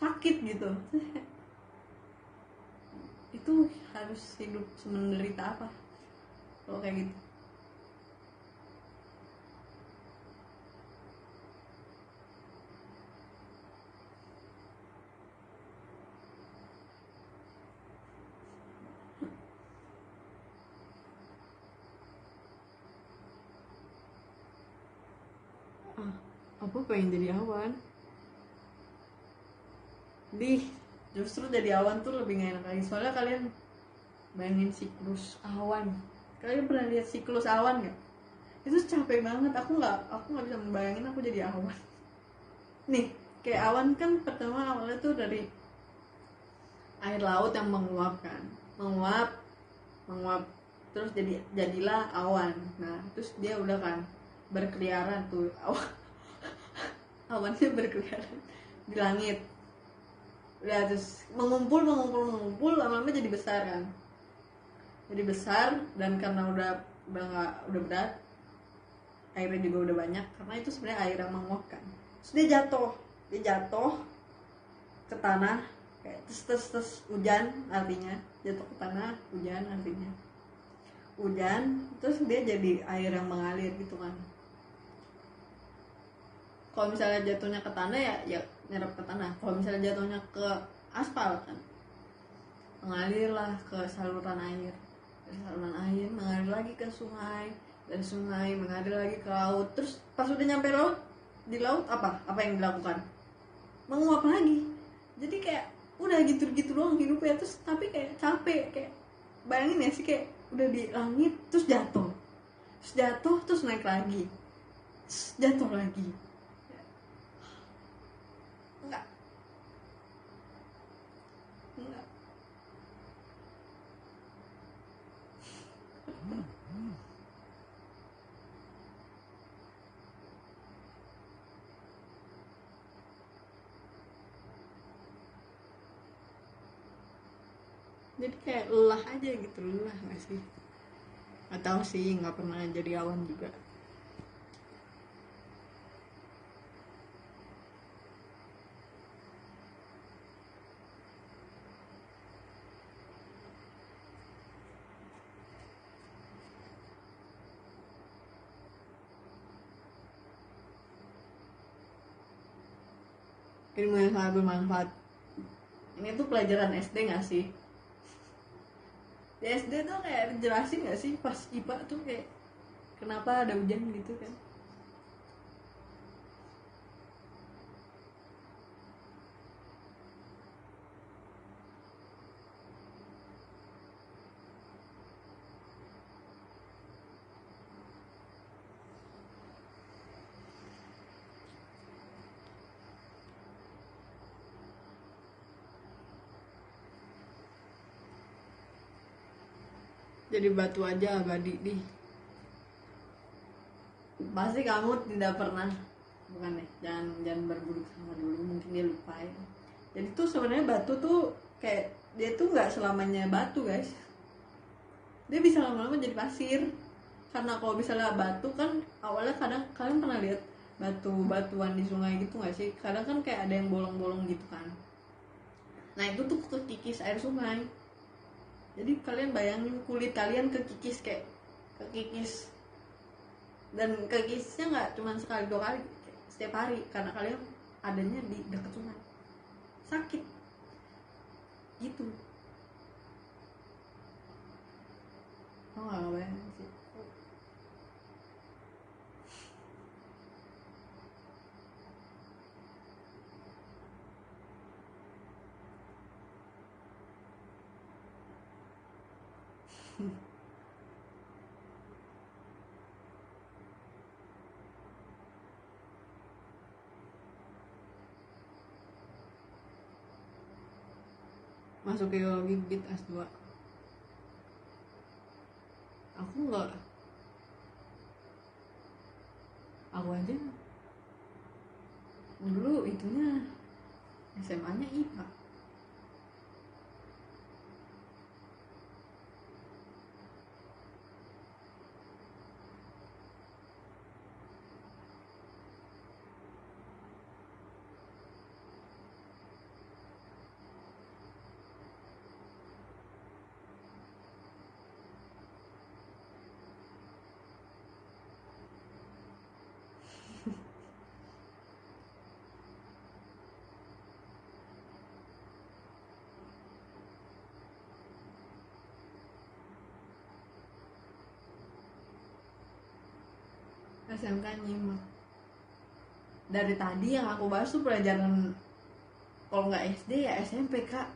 sakit gitu. Itu harus hidup semenderita apa kalau kayak gitu? Aku pengen jadi awan. Justru jadi awan tuh lebih gak enak lagi. Soalnya kalian bayangin siklus awan. Kalian pernah lihat siklus awan gak? Itu capek banget. Aku nggak bisa membayangin aku jadi awan. Nih, kayak awan kan pertama awalnya tuh dari air laut yang menguap kan. Menguap terus jadilah awan. Nah, terus dia udah kan berkeliaran tuh awannya berkeliaran di langit. Udah terus mengumpul lama-lama jadi besar kan. Jadi besar, dan karena udah berat, airnya juga udah banyak, karena itu sebenarnya air yang menguap kan. Terus dia jatuh ke tanah, kayak terus hujan, artinya jatuh ke tanah, hujan artinya hujan, terus dia jadi air yang mengalir gitu kan. Kalau misalnya jatuhnya ke tanah ya nyerap ke tanah. Kalau misalnya jatuhnya ke aspal kan mengalir lah ke saluran air, dari saluran air mengalir lagi ke sungai, dari sungai mengalir lagi ke laut. Terus pas udah nyampe laut, di laut apa yang dilakukan? Menguap lagi. Jadi kayak udah gitu doang hidupnya. Terus tapi kayak capek, kayak bayangin ya sih, kayak udah di langit terus jatuh terus naik lagi, terus jatuh lagi. Enggak. Jadi kayak lelah aja gitu, lelah nggak sih? Nggak tahu sih, nggak pernah jadi awan juga. ilmu yang sangat bermanfaat. Ini tuh pelajaran SD nggak sih? Di SD tuh kayak dijelasin nggak sih pas IPA tuh kayak kenapa ada hujan gitu kan? Jadi batu aja abadi nih. Pasti kamu tidak pernah, bukan deh, jangan berburuk sama dulu, mungkin dia lupa ya. Jadi tuh sebenarnya batu tuh kayak dia tuh nggak selamanya batu guys, dia bisa lama-lama jadi pasir. Karena kalau misalnya batu kan awalnya kadang kalian pernah lihat batu-batuan di sungai gitu nggak sih, kadang kan kayak ada yang bolong-bolong gitu kan. Nah itu tuh kekikis air sungai. Jadi kalian bayangin kulit kalian kekikis, kayak kekikis, dan kekikisnya nggak cuma sekali dua kali, setiap hari, karena kalian adanya di dekat sungai, sakit gitu. Oh nggak bayangin sih. Masuk geologi bit S2. Aku nggak, aku aja dulu itunya SMA-nya IPA. SMK nyimak. Dari tadi yang aku bahas tuh pelajaran, kalau nggak SD ya SMP kak.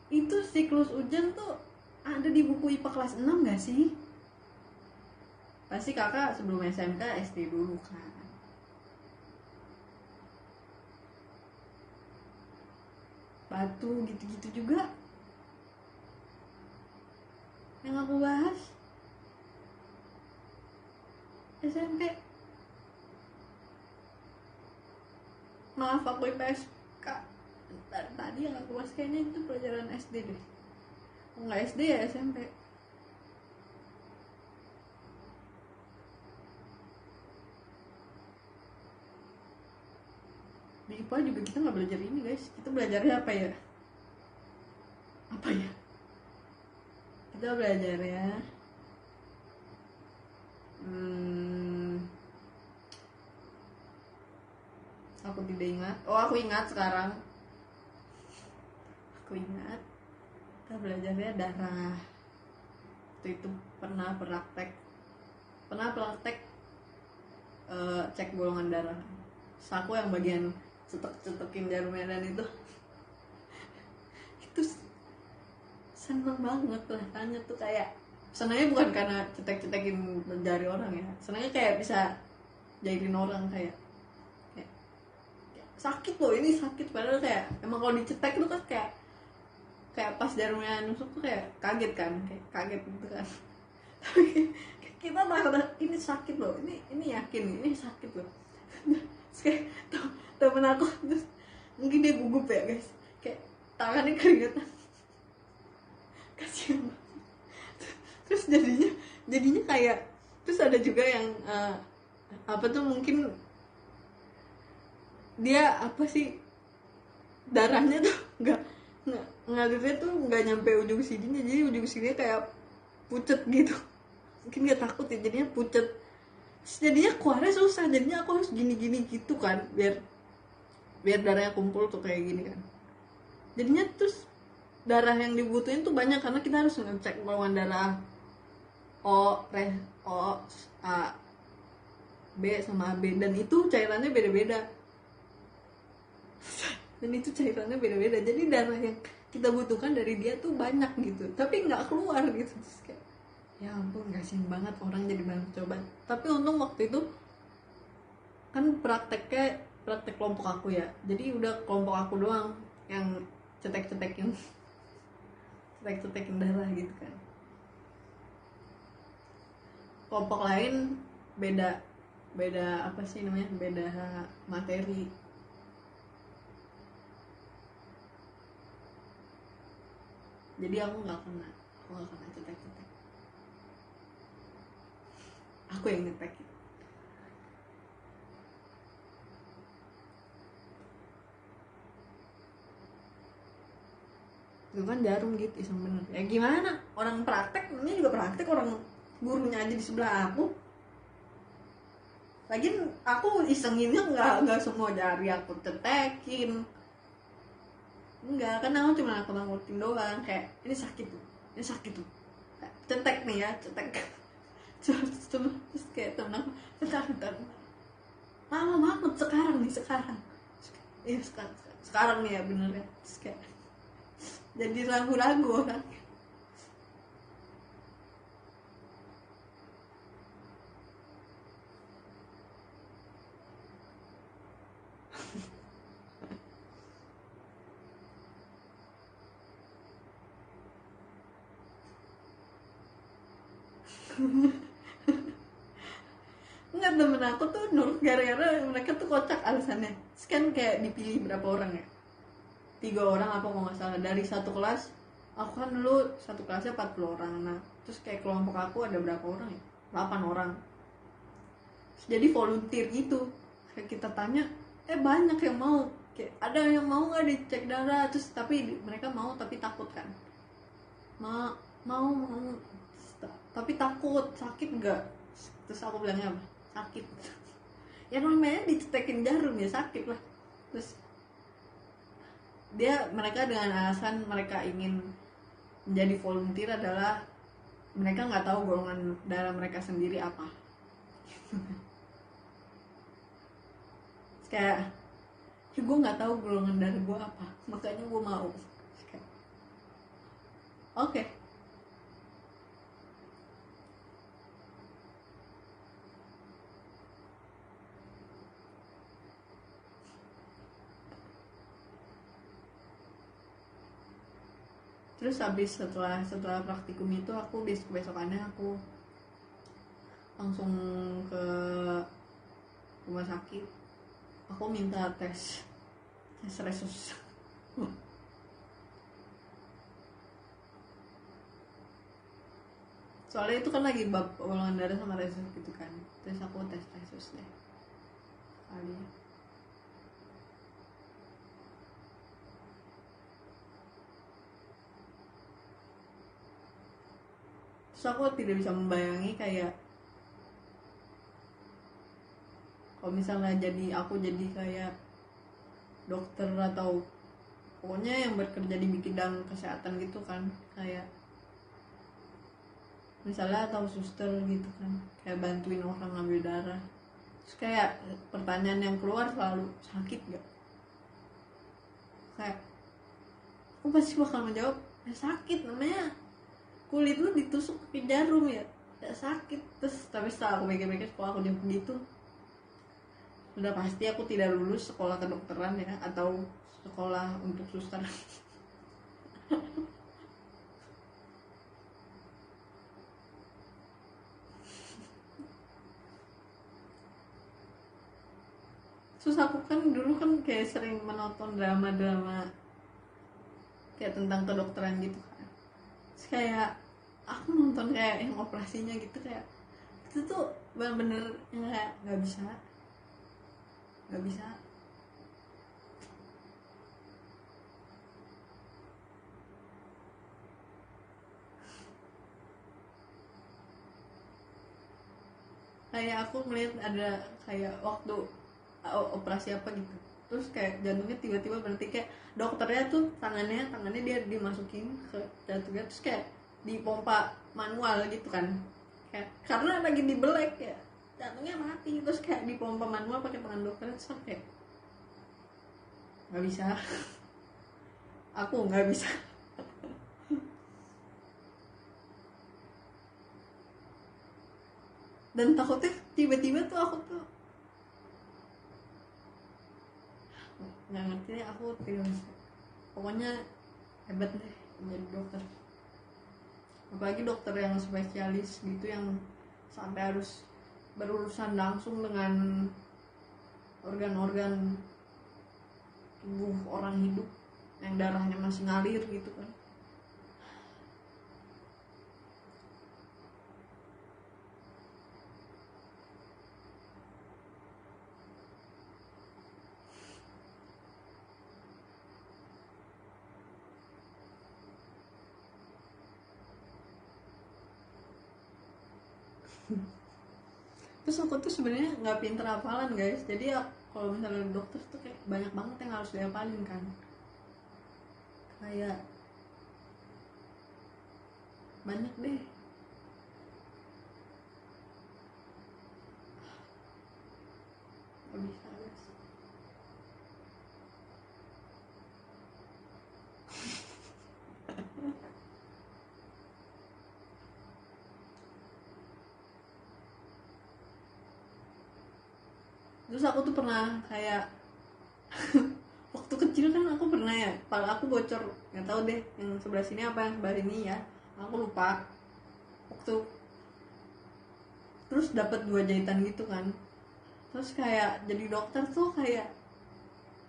Itu siklus ujian tuh ada di buku IPA kelas 6 nggak sih? Pasti kakak sebelum SMK SD dulu kan. Batu gitu-gitu juga yang aku bahas SMP. Maaf aku IPS kak, dari tadi yang aku bahas kayaknya itu pelajaran SD deh. Kalau nggak SD ya SMP. Di IPA juga kita nggak belajar ini guys, kita belajarnya apa ya, kita belajarnya aku tidak ingat. Aku ingat sekarang, aku ingat kita belajarnya darah. Waktu itu pernah praktek cek golongan darah. Terus aku yang bagian cetek-cetekin jarum medan itu seneng banget rasanya tuh. Kayak senangnya bukan karena cetek-cetekin jari orang ya, senangnya kayak bisa jahitin orang, kayak sakit loh, ini sakit, padahal kayak emang kalau dicetek tuh kan kayak pas jarumnya nusuk tuh kayak kaget kan, kayak kaget gitu kan. Tapi kita takut ini sakit loh, ini yakin ini sakit loh. Terus kayak temen aku, terus mungkin dia gugup ya guys, kayak tangannya keringetan, kasihan banget. Terus jadinya kayak, terus ada juga yang apa tuh, mungkin dia apa sih, darahnya tuh nggak ngalirnya tuh nggak nyampe ujung sininya, jadi ujung sininya kayak pucet gitu. Mungkin dia takut ya, jadinya pucet. Terus jadinya keluarnya susah, jadinya aku harus gini-gini gitu kan, biar biar darahnya kumpul tuh kayak gini kan. Jadinya terus darah yang dibutuhin tuh banyak karena kita harus ngecek golongan darah O, A, B sama AB, dan itu cairannya beda-beda. Dan itu cairannya beda-beda, jadi darah yang kita butuhkan dari dia tuh banyak gitu, tapi nggak keluar gitu. Terus kayak ya ampun, kasian banget orang jadi banyak coba. Tapi untung waktu itu kan praktek kelompok aku ya, jadi udah kelompok aku doang yang cetek-cetekin darah gitu kan. Kelompok lain beda apa sih namanya, beda materi. Jadi aku nggak kena cetek-cetek, aku yang ngetek. Itu kan jarum gitu iseng bener. Ya gimana, orang praktek, ini juga praktek, orang gurunya aja di sebelah aku. Lagian aku isenginnya nggak semua jari aku cetekin, enggak, kan aku cuma nakutin doang, kayak ini sakit tuh, cetek nih ya, cetek. Terus kayak tenang, bentar, lama banget sekarang iya sekarang nih ya bener ya. Terus kayak jadi ragu-ragu orang. Enggak, temen aku tuh nurut gara-gara mereka tuh kocak alasannya. Terus kan kayak dipilih berapa orang ya, 3 orang apa kalau nggak salah dari satu kelas. Aku kan dulu satu kelasnya 40 orang. Nah terus kayak kelompok aku ada berapa orang ya, 8 orang. Terus jadi volunteer gitu, kayak kita tanya banyak yang mau, kayak ada yang mau nggak dicek darah. Terus tapi mereka mau tapi takut kan, mau tapi takut sakit nggak. Terus aku bilangnya apa, sakit. Ya namanya dicetekin jarum ya sakit lah. Terus mereka dengan alasan mereka ingin menjadi volunteer adalah mereka nggak tahu golongan darah mereka sendiri apa. Kayak gue nggak tahu golongan darah gue apa, makanya gue mau. Oke. Terus habis setelah praktikum itu aku besokannya aku langsung ke rumah sakit. Aku minta tes resus. Soalnya itu kan lagi bab golongan darah sama resus gitu kan. Terus aku tes resus deh kali ya. Terus aku tidak bisa membayangi kayak kalau misalnya aku jadi kayak dokter atau pokoknya yang bekerja di bidang kesehatan gitu kan, kayak misalnya atau suster gitu kan, kayak bantuin orang ngambil darah. Terus kayak pertanyaan yang keluar selalu, sakit gak? Kayak aku pasti bakal menjawab ya sakit, namanya kulit lu ditusuk pakai jarum ya sakit. Terus tapi setelah aku mikir-mikir, kalau aku jawab gitu udah pasti aku tidak lulus sekolah kedokteran ya, atau sekolah untuk suster. Terus aku kan dulu kan kayak sering menonton drama-drama kayak tentang kedokteran gitu kan. Terus kayak aku nonton kayak yang operasinya gitu, kayak itu tuh bener-bener nggak bisa. Kayak aku melihat ada kayak waktu operasi apa gitu, terus kayak jantungnya tiba-tiba berhenti, kayak dokternya tuh tangannya dia dimasukin ke jantungnya, terus kayak dipompa manual gitu kan, kayak karena lagi dibelek ya jantungnya mati, terus kayak dipompa manual pakai tangan dokter, terus kayak nggak bisa. Aku nggak bisa. Dan takutnya tiba-tiba tuh aku tuh nggak ngerti deh, aku tidak bisa. Pokoknya hebat deh menjadi dokter, apalagi dokter yang spesialis gitu yang sampai harus berurusan langsung dengan organ-organ tubuh orang hidup yang darahnya masih ngalir gitu kan. Terus aku tuh sebenarnya nggak pinter hafalan guys, jadi ya kalau misalnya dokter tuh kayak banyak banget yang harus dihafalin kan, kayak banyak deh. Gak bisa guys. Terus aku tuh pernah kayak waktu kecil kan aku pernah ya, kepala aku bocor, nggak tahu deh yang sebelah sini apa yang sebelah sini ya, aku lupa. Waktu terus dapat 2 jahitan gitu kan, terus kayak jadi dokter tuh kayak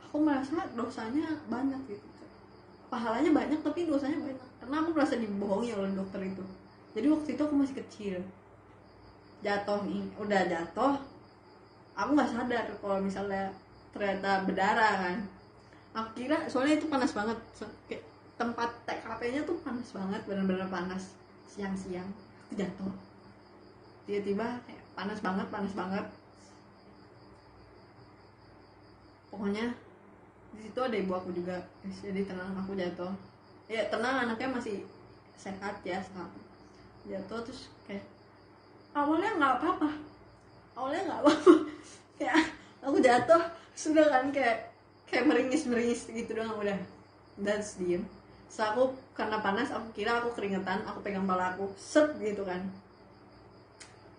aku merasa dosanya banyak gitu, pahalanya banyak tapi dosanya banyak karena aku merasa dibohongi oleh dokter itu. Jadi waktu itu aku masih kecil, jatuh nih, udah jatuh, aku nggak sadar kalau misalnya ternyata berdarah kan. Aku kira soalnya itu panas banget, kayak tempat TKP-nya tuh panas banget, benar-benar panas. Siang-siang aku jatuh, tiba-tiba kayak panas banget. Pokoknya di situ ada ibu aku juga, jadi tenang, aku jatuh. Ya tenang, anaknya masih sehat ya sekarang. Jatuh terus kayak awalnya nggak apa-apa, kayak aku jatuh sudah kan kayak meringis gitu doang, udah terus diem. Terus aku karena panas aku kira aku keringetan, aku pegang kepala aku set gitu kan,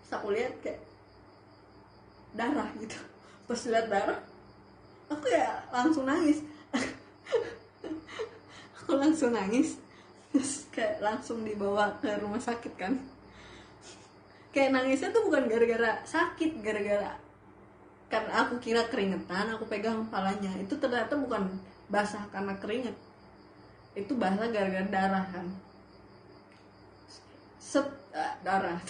terus aku lihat kayak darah gitu. Pas lihat darah aku ya langsung nangis. Aku langsung nangis, terus kayak langsung dibawa ke rumah sakit kan. Kayak nangisnya tuh bukan gara-gara sakit, gara-gara karena aku kira keringetan, aku pegang kepalanya, itu ternyata bukan basah karena keringet, itu basah gara-gara darah kan. Set darah.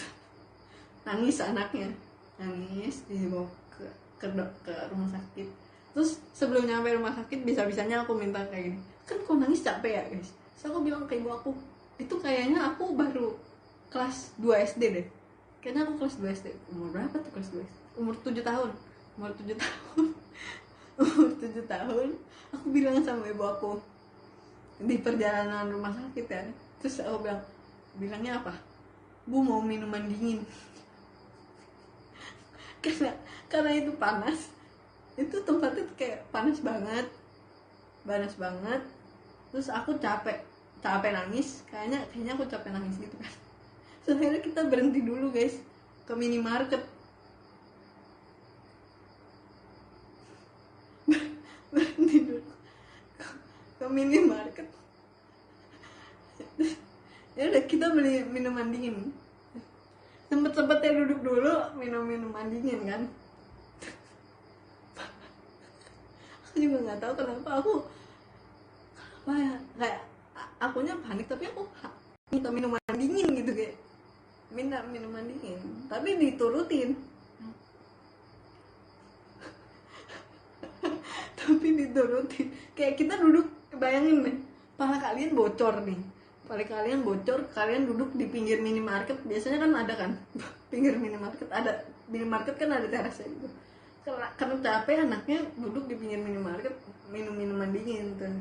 Nangis anaknya, nangis dibawa ke rumah sakit. Terus sebelum nyampe rumah sakit bisa-bisanya aku minta kayak gini, kan kok nangis capek ya guys. Terus aku bilang ke ibu aku, itu kayaknya aku baru kelas 2 SD deh. Kayaknya aku kelas 2 SD. Umur berapa tuh kelas 2 SD? Umur 7 tahun. Umur 7 tahun aku bilang sama ibu aku di perjalanan rumah sakit kan. Terus aku bilangnya apa? Bu, mau minuman dingin. karena itu panas, itu tempatnya tuh kayak panas banget. Terus aku capek nangis, kayaknya aku capek nangis gitu kan. Terus akhirnya kita berhenti dulu guys, ke minimarket. Berhenti dulu ke minimarket. Ya udah, kita beli minuman dingin. Sempet-sempetnya duduk dulu minum minuman dingin kan. Aku juga nggak tahu kenapa aku kayak akunya panik, tapi aku minta minuman dingin gitu, kayak minta minuman dingin tapi diturutin. Kayak kita duduk, bayangin deh, pala kalian bocor, kalian duduk di pinggir minimarket. Biasanya kan ada kan pinggir minimarket, ada minimarket kan ada terasnya gitu. karena capek anaknya duduk di pinggir minimarket minum minuman dingin tuh.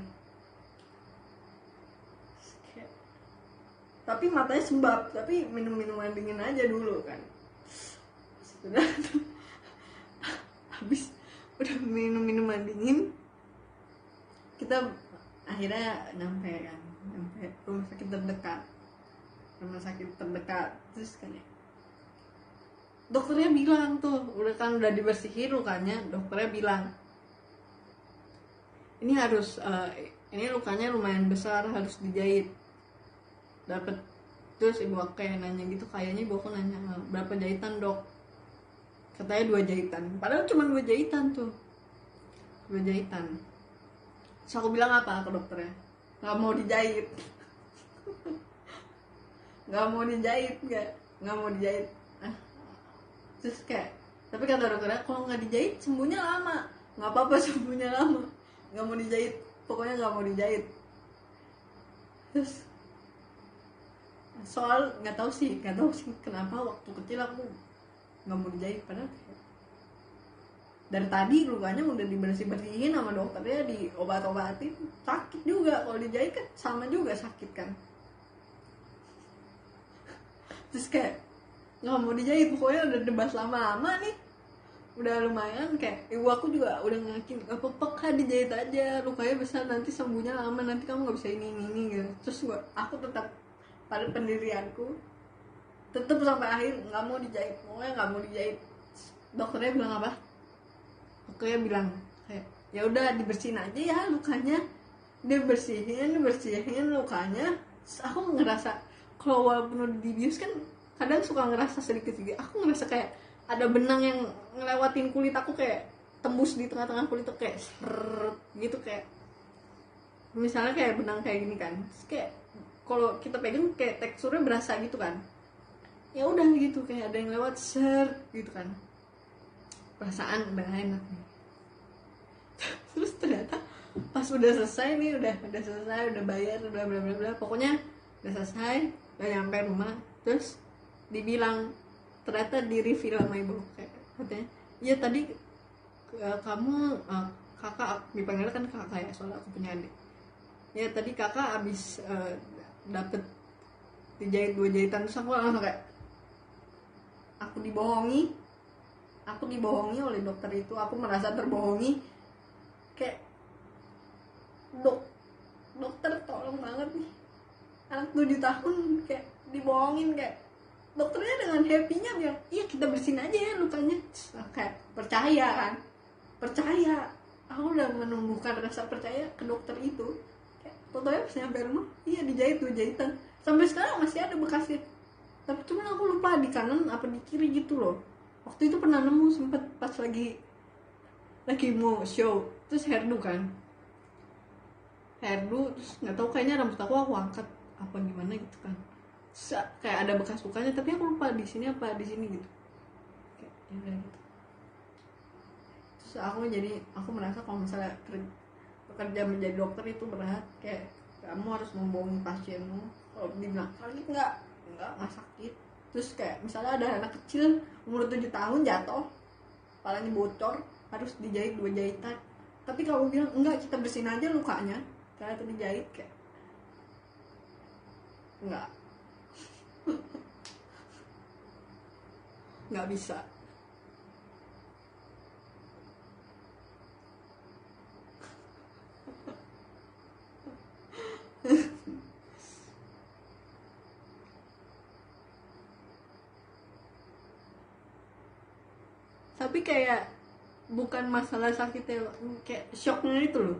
Tapi matanya sembab, tapi minum minuman dingin aja dulu kan. Sudah tuh habis udah minum minuman dingin, kita akhirnya nyampe rumah sakit terdekat. Terus kan ya, dokternya bilang tuh udah dibersihin lukanya, dokternya bilang ini harus ini lukanya lumayan besar, harus dijahit. Dapat. Terus ibu aku kayak nanya gitu, kayaknya ibu aku nanya berapa jahitan dok, katanya 2 jahitan, padahal cuma 2 jahitan tuh, 2 jahitan. Terus aku bilang apa ke dokternya, nggak mau dijahit. nggak mau dijahit. Terus kayak, tapi kata dokternya kalau nggak dijahit sembuhnya lama. Nggak apa-apa sembuhnya lama, nggak mau dijahit, pokoknya nggak mau dijahit. Terus soal nggak tahu sih kenapa waktu kecil aku nggak mau dijahit, padahal dari tadi lukanya udah dibersihin sama dokternya, diobat-obatin, sakit juga. Kalau dijahit kan sama juga sakit kan. Terus kayak nggak mau dijahit, pokoknya udah debas lama-lama nih, udah lumayan. Kayak ibu aku juga udah ngakin, gak apa-apa kan dijahit aja, lukanya besar nanti sembuhnya lama, nanti kamu nggak bisa ini gitu. Terus aku tetap pada pendirianku, tetap sampai akhir nggak mau dijahit, pokoknya nggak mau dijahit. Dokternya bilang apa? Dokternya bilang kayak ya udah dibersihin aja ya lukanya. Dia bersihin lukanya. Terus aku ngerasa kalau walaupun udah dibius kan kadang suka ngerasa sedikit, aku ngerasa kayak ada benang yang ngelewatin kulit aku, kayak tembus di tengah-tengah kulit tuh, kayak seret gitu, kayak misalnya kayak benang kayak gini kan. Terus kayak kalau kita pegang kayak teksturnya berasa gitu kan, ya udah gitu, kayak ada yang lewat ser gitu kan, perasaan udah gak enak nih. Terus ternyata pas udah selesai nih, udah selesai, udah bayar, udah bla bla bla, pokoknya udah selesai, udah nyampe rumah. Terus dibilang, ternyata di reveal sama ibu kayak katanya, iya tadi kamu kakak, dipanggil kan kakak ya soalnya aku punya adik, ya tadi kakak abis dapet dijahit 2 jahitan. Terus aku langsung kayak, aku dibohongi oleh dokter itu, aku merasa terbohongi. Kayak dokter tolong banget nih, anak 7 tahun kayak dibohongin. Kayak dokternya dengan happy-nya bilang iya kita bersihin aja ya lukanya. Kayak percaya, aku udah menumbuhkan rasa percaya ke dokter itu. Fotonya pas nyampe rumah, iya dijahit 2 jahitan. Sampai sekarang masih ada bekasnya. Tapi cuma aku lupa di kanan apa di kiri gitu loh. Waktu itu pernah nemu sempet pas lagi mau show. Terus hairdo, terus nggak tahu kayaknya rambut aku angkat apa gimana gitu kan. Terus kayak ada bekas lukanya, tapi aku lupa di sini apa di sini gitu. Kayak ya gitu. Terus aku merasa kalau misalnya pekerja menjadi dokter itu berat, kayak kamu harus membohongi pasienmu. Kalau dibilang sakit enggak sakit. Terus kayak misalnya ada anak kecil umur 7 tahun jatuh, kepalanya bocor, harus dijahit 2 jahitan. Tapi kalau bilang enggak, kita bersihin aja lukanya, karena itu dijahit, kayak enggak nggak bisa. Tapi kayak bukan masalah sakitnya, kayak shocknya itu loh.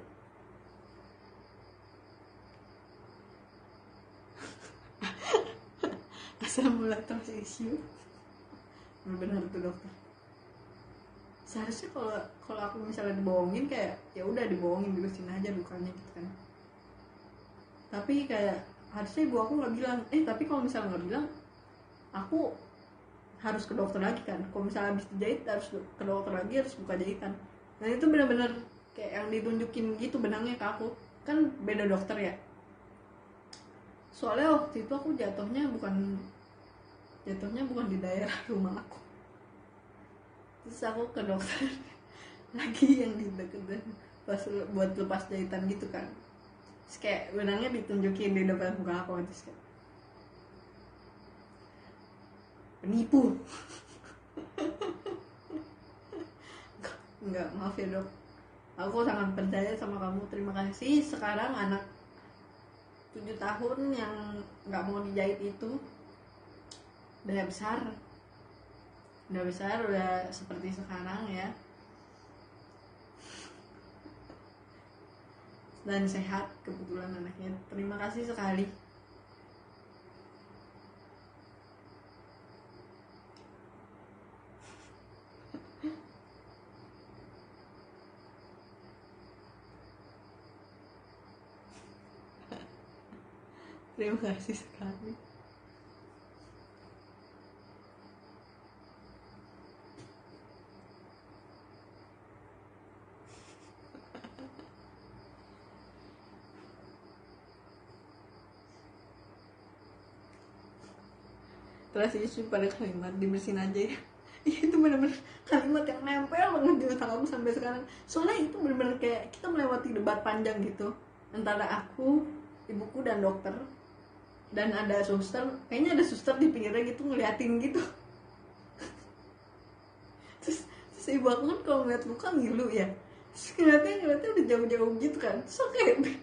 Asal mula trust issue. Benar tuh dokter. Seharusnya kalau aku misalnya dibohongin, kayak ya udah dibohongin, dibersihin aja lukanya gitu kan. Tapi kayak harusnya ibu aku nggak bilang. Tapi kalau misalnya nggak bilang, aku harus ke dokter lagi kan. Kalau misalnya habis dijahit harus ke dokter lagi, harus buka jahitan. Nah itu benar-benar kayak yang ditunjukin gitu benangnya ke aku. Kan beda dokter ya. Soalnya waktu itu aku jatuhnya bukan di daerah rumah aku. Terus aku ke dokter lagi yang di deket pas buat lepas jahitan gitu kan. Terus kayak benangnya ditunjukin di depan muka aku, terus kayak penipu. Enggak, maaf ya dok, aku sangat percaya sama kamu, terima kasih. Sekarang anak 7 tahun yang nggak mau dijahit itu udah besar, udah seperti sekarang ya, dan sehat kebetulan anaknya. Terima kasih sekali. Terima kasih sekali. Terus isu pada kalimat dibersihin aja ya. Itu bener-bener kalimat yang nempel banget di otak aku sampai sekarang. Soalnya itu bener-bener kayak kita melewati debat panjang gitu antara aku, ibuku, dan dokter. Dan ada suster, kayaknya ada suster di pinggirnya gitu ngeliatin gitu. terus ibu aku kan kalau ngeliat luka ngilu ya, terus ngeliatnya udah jauh-jauh gitu kan. Terus aku kayak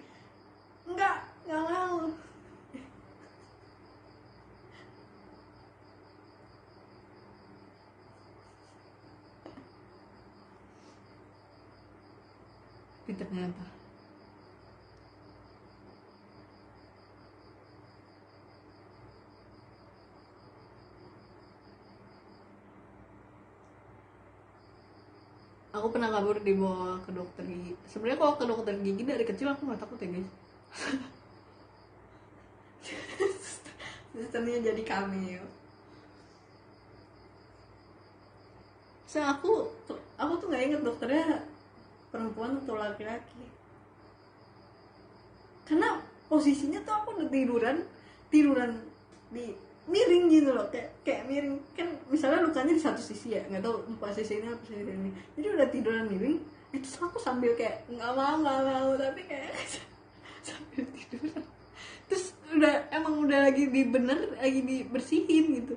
enggak mau. Tapi ternyata aku pernah kabur dibawa ke dokter gigi. Sebenarnya kalau ke dokter gigi dari kecil aku nggak takut ya guys. Susternya jadi cameo. So aku tuh nggak inget dokternya perempuan atau laki-laki, karena posisinya tuh aku udah tiduran di miring gitu loh, kayak miring kan, misalnya lukanya di satu sisi ya, nggak tahu lupa sisi ini apa sisi ini, jadi udah tiduran miring. Itu aku sambil kayak nggak mau tapi kayak sambil tiduran. Terus udah lagi dibersihin gitu.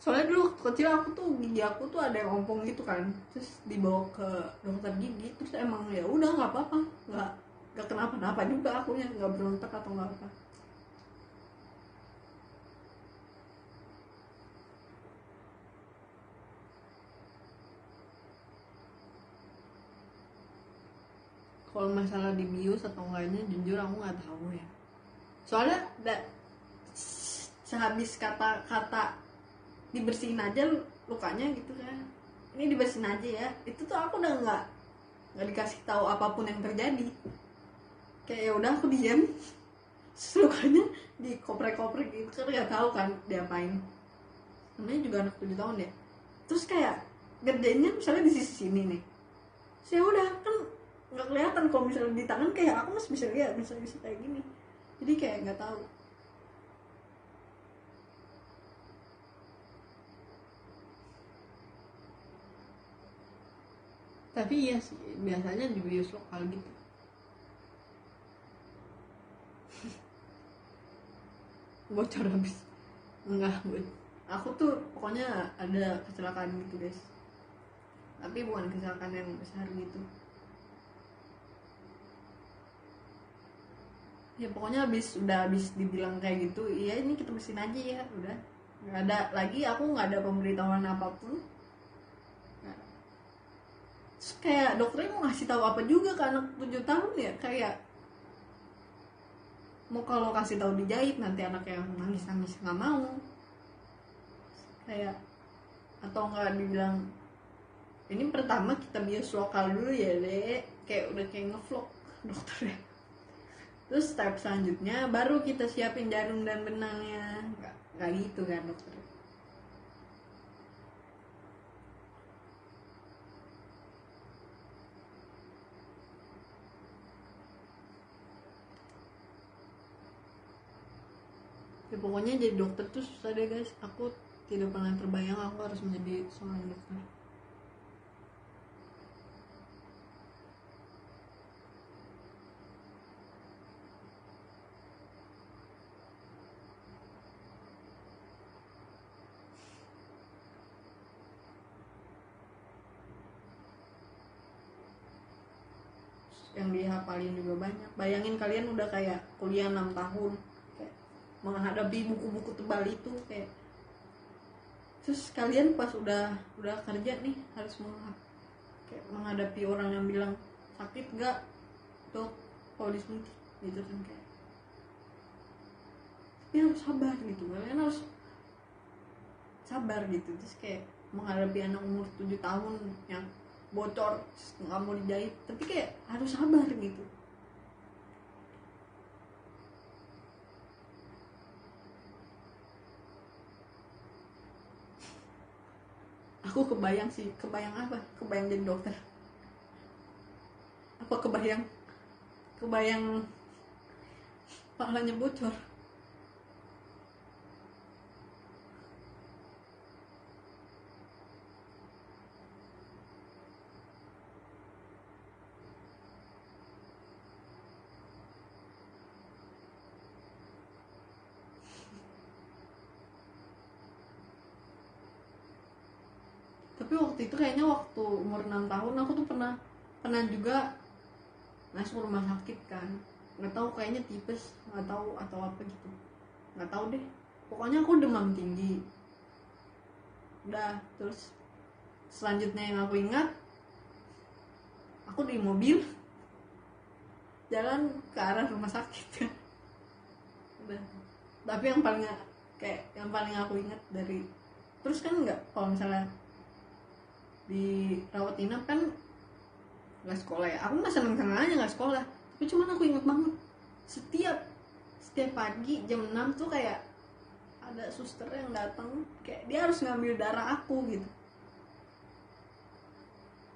Soalnya dulu waktu kecil aku tuh gigi aku tuh ada yang ompong gitu kan, terus dibawa ke dokter gigi, terus emang ya udah nggak apa-apa, nggak kenapa-napa juga, akunya nggak berontak atau nggak apa. Kalau masalah dibius atau enggaknya jujur aku nggak tahu ya, soalnya sehabis kata-kata dibersihin aja lukanya gitu kan, ini dibersihin aja ya, itu tuh aku udah nggak dikasih tahu apapun yang terjadi. Kayak ya udah aku diam, lukanya dikoprek-koprek gitu kan, nggak tahu kan diapain, namanya juga anak 7 tahun ya. Terus kayak gerdainnya misalnya di sisi sini nih, saya udah kan nggak kelihatan, kalau misalnya di tangan kayak aku masih bisa lihat, bisa kayak gini, jadi kayak nggak tahu. Tapi iya sih biasanya dibius lokal gitu. Bocor habis. Enggak, aku tuh pokoknya ada kecelakaan gitu guys, tapi bukan kecelakaan yang besar gitu ya. Pokoknya udah habis dibilang kayak gitu, iya ini kita bersihin aja ya, udah nggak ada lagi, aku nggak ada pemberitahuan apapun. Nah, terus kayak dokternya mau ngasih tahu apa juga ke anak 7 tahun ya, kayak mau kalau kasih tahu dijahit nanti anak yang nangis nggak mau, kayak atau nggak dibilang ini pertama kita bius lokal dulu ya dek, kayak udah kayak ngevlog dokternya. Terus step selanjutnya baru kita siapin jarum dan benangnya, nggak gitu kan dokter. Ya pokoknya jadi dokter tuh susah deh guys, aku tidak pernah terbayang aku harus menjadi seorang dokter. Yang dihafalin juga banyak. Bayangin kalian udah kayak kuliah 6 tahun kayak menghadapi buku-buku tebal itu, kayak terus kalian pas udah kerja nih harus kayak menghadapi orang yang bilang sakit gak dok kalau disuntik gitu kan, kayak tapi harus sabar gitu, kalian harus sabar gitu. Terus kayak menghadapi anak umur 7 tahun yang bocor nggak mau dijahit, tapi kayak harus sabar gitu. Aku kebayang sih, kebayang apa, kebayang jadi dokter apa, kebayang palanya bocor. Tapi waktu itu kayaknya waktu umur 6 tahun aku tuh pernah juga masuk rumah sakit kan, nggak tahu kayaknya tipes, nggak tahu atau apa gitu, nggak tahu deh, pokoknya aku demam tinggi. Udah, terus selanjutnya yang aku ingat, aku di mobil jalan ke arah rumah sakit. Udah. Tapi yang paling aku ingat dari, terus kan nggak, kalau misalnya di rawat inap kan nggak sekolah ya, aku nggak seneng aja nggak sekolah, tapi cuman aku inget banget setiap pagi jam 6 tuh kayak ada suster yang datang, kayak dia harus ngambil darah aku gitu.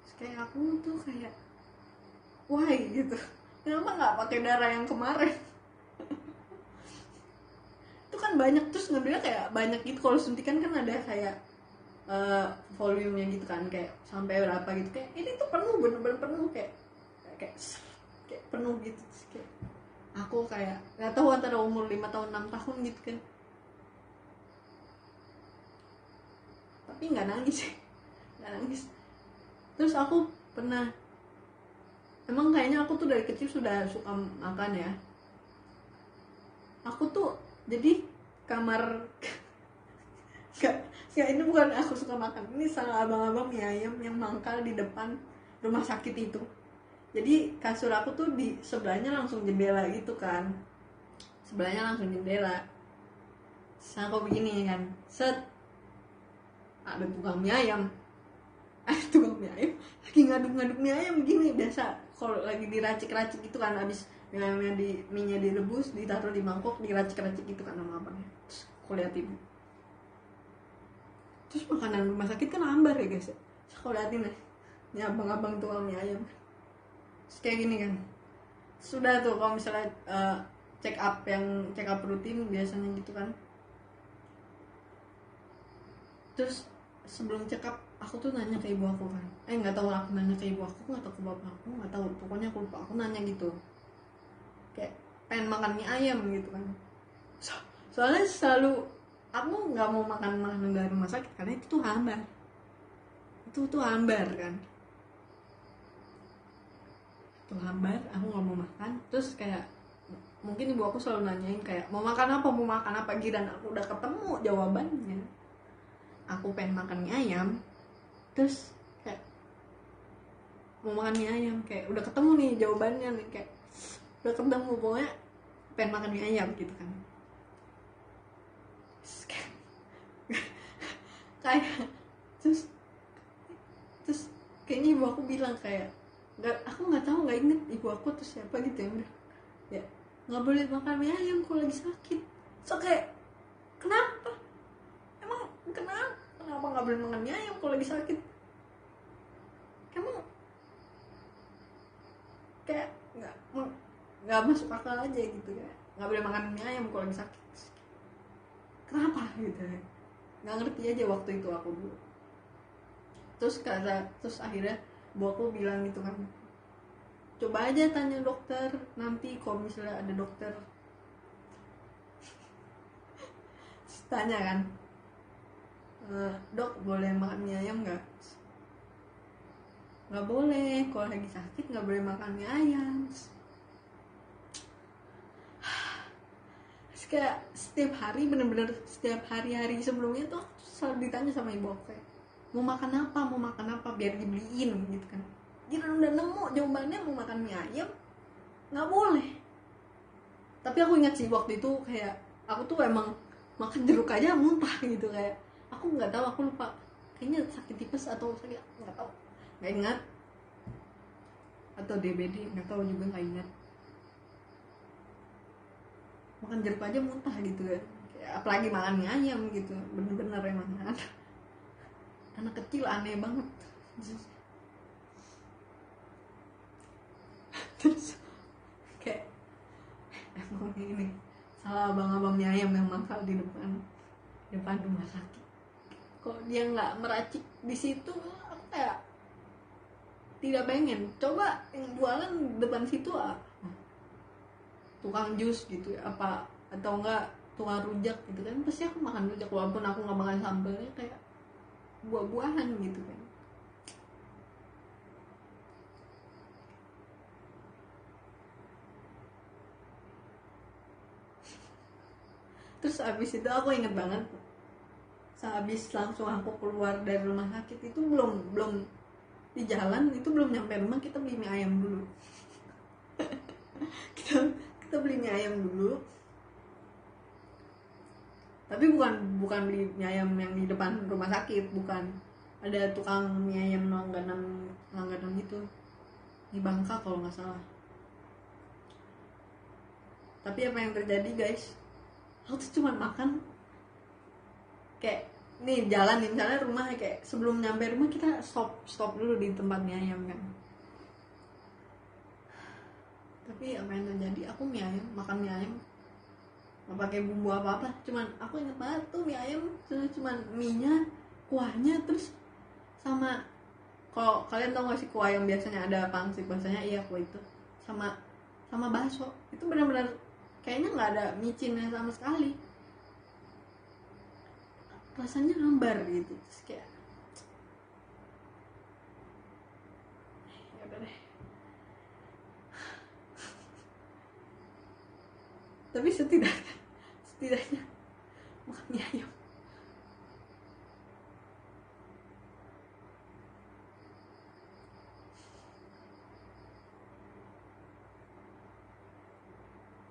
Terus kayak aku tuh kayak why gitu, kenapa nggak pakai darah yang kemarin. Itu kan banyak, terus ngambilnya kayak banyak gitu, kalau suntikan kan ada kayak volumenya gitu kan, kayak sampai berapa gitu, kayak ini tuh penuh, bener-bener penuh, kayak penuh gitu. Terus kayak aku kayak nggak tahu antara umur 5 tahun 6 tahun gitu kan, tapi nggak nangis sih, nggak nangis. Terus aku pernah, emang kayaknya aku tuh dari kecil sudah suka makan ya, aku tuh jadi kamar Gak, ini bukan aku suka makan, ini salah abang-abang mie ayam yang mangkal di depan rumah sakit itu. Jadi kasur aku tuh di sebelahnya langsung jendela gitu kan, sebelahnya langsung jendela. Terus aku begini kan, set, ada tukang mie ayam, lagi ngaduk mie ayam gini, biasa kalau lagi diracik-racik gitu kan, habis mie ayamnya mie-nya direbus, ditaruh di mangkok, diracik-racik gitu kan sama abangnya. Terus aku liatin, terus makanan rumah sakit kan ambar ya guys ya, terus aku liatin deh, ini abang-abang tukang mie ayam, terus kayak gini kan. Sudah tuh kalau misalnya check up rutin biasanya gitu kan, terus sebelum check up aku tuh nanya ke ibu aku kan, nggak tahu, aku nanya ke ibu aku, nggak tahu ke bapak aku, nggak tahu, pokoknya aku lupa, aku nanya gitu, kayak pengen makan mie ayam gitu kan. Soalnya selalu aku nggak mau makan makanan dari rumah sakit karena itu tuh hambar, kan, itu hambar, aku nggak mau makan. Terus kayak mungkin ibu aku selalu nanyain kayak mau makan apa, giran aku udah ketemu jawabannya, aku pengen makan mie ayam. Terus kayak mau makan mie ayam, kayak udah ketemu nih jawabannya nih, kayak udah ketemu, pokoknya pengen makan mie ayam gitu kan. Kayak terus kayaknya ibu aku bilang kayak, aku nggak tahu, nggak inget ibu aku tuh siapa gitu yang bilang ya nggak boleh makan mie ayam kalau lagi sakit. So kayak kenapa nggak boleh makan mie ayam kalau lagi sakit, emang kayak nggak masuk akal aja gitu, kayak nggak boleh makan mie ayam kalau lagi sakit. kenapa gitu, nggak ngerti aja waktu itu aku dulu. Terus akhirnya bu aku bilang gitu kan, coba aja tanya dokter nanti kalau misalnya ada dokter. Tanya kan, dok boleh makan mie ayam nggak boleh, kalau lagi sakit nggak boleh makan mie ayam. Terus kayak setiap hari, bener-bener setiap hari sebelumnya tuh selalu ditanya sama ibu aku kayak, mau makan apa biar dibeliin gitu kan. Jadi udah nemu jawabannya, mau makan mie ayam nggak boleh. Tapi aku ingat sih waktu itu kayak aku tuh emang makan jeruk aja muntah gitu, kayak aku nggak tahu, aku lupa, kayaknya sakit tipes atau sakit nggak tahu, nggak ingat, atau DBD nggak tahu juga, nggak ingat. Makan jeruk aja muntah gitu kan, apalagi makan mie ayam gitu, bener-bener emang anak kecil aneh banget. Terus kayak emang ini salah abang-abang mie ayam yang mangkal di depan rumah sakit. Kok dia nggak meracik di situ, aku kayak tidak pengen coba yang jualan depan situ tukang jus gitu ya, apa atau enggak tukang rujak gitu kan, pasti aku makan rujak walaupun aku nggak makan sambelnya, kayak buah-buahan gitu kan. Terus abis itu aku inget banget, sehabis langsung aku keluar dari rumah sakit itu belum di jalan itu, belum nyampe rumah kita beli mie ayam dulu. kita beli mie ayam dulu, tapi bukan beli mie ayam yang di depan rumah sakit, bukan, ada tukang mie ayam langganan gitu di Bangka kalau nggak salah. Tapi apa yang terjadi guys, aku tuh cuma makan kayak nih jalan nih, misalnya rumah kayak sebelum nyampe rumah kita stop dulu di tempat mie ayam kan. Tapi apa yang terjadi, aku makan mie ayam nggak pakai bumbu apa-apa, cuman aku inget banget tuh mie ayam cuman mie-nya, kuahnya, terus sama, kalau kalian tau gak sih kuah yang biasanya ada pangsit, bahasanya iya kuah itu, sama bakso, itu benar-benar kayaknya nggak ada micinnya sama sekali, rasanya hambar gitu. Terus kayak ya udah deh. Tapi setidaknya makan mie ayam.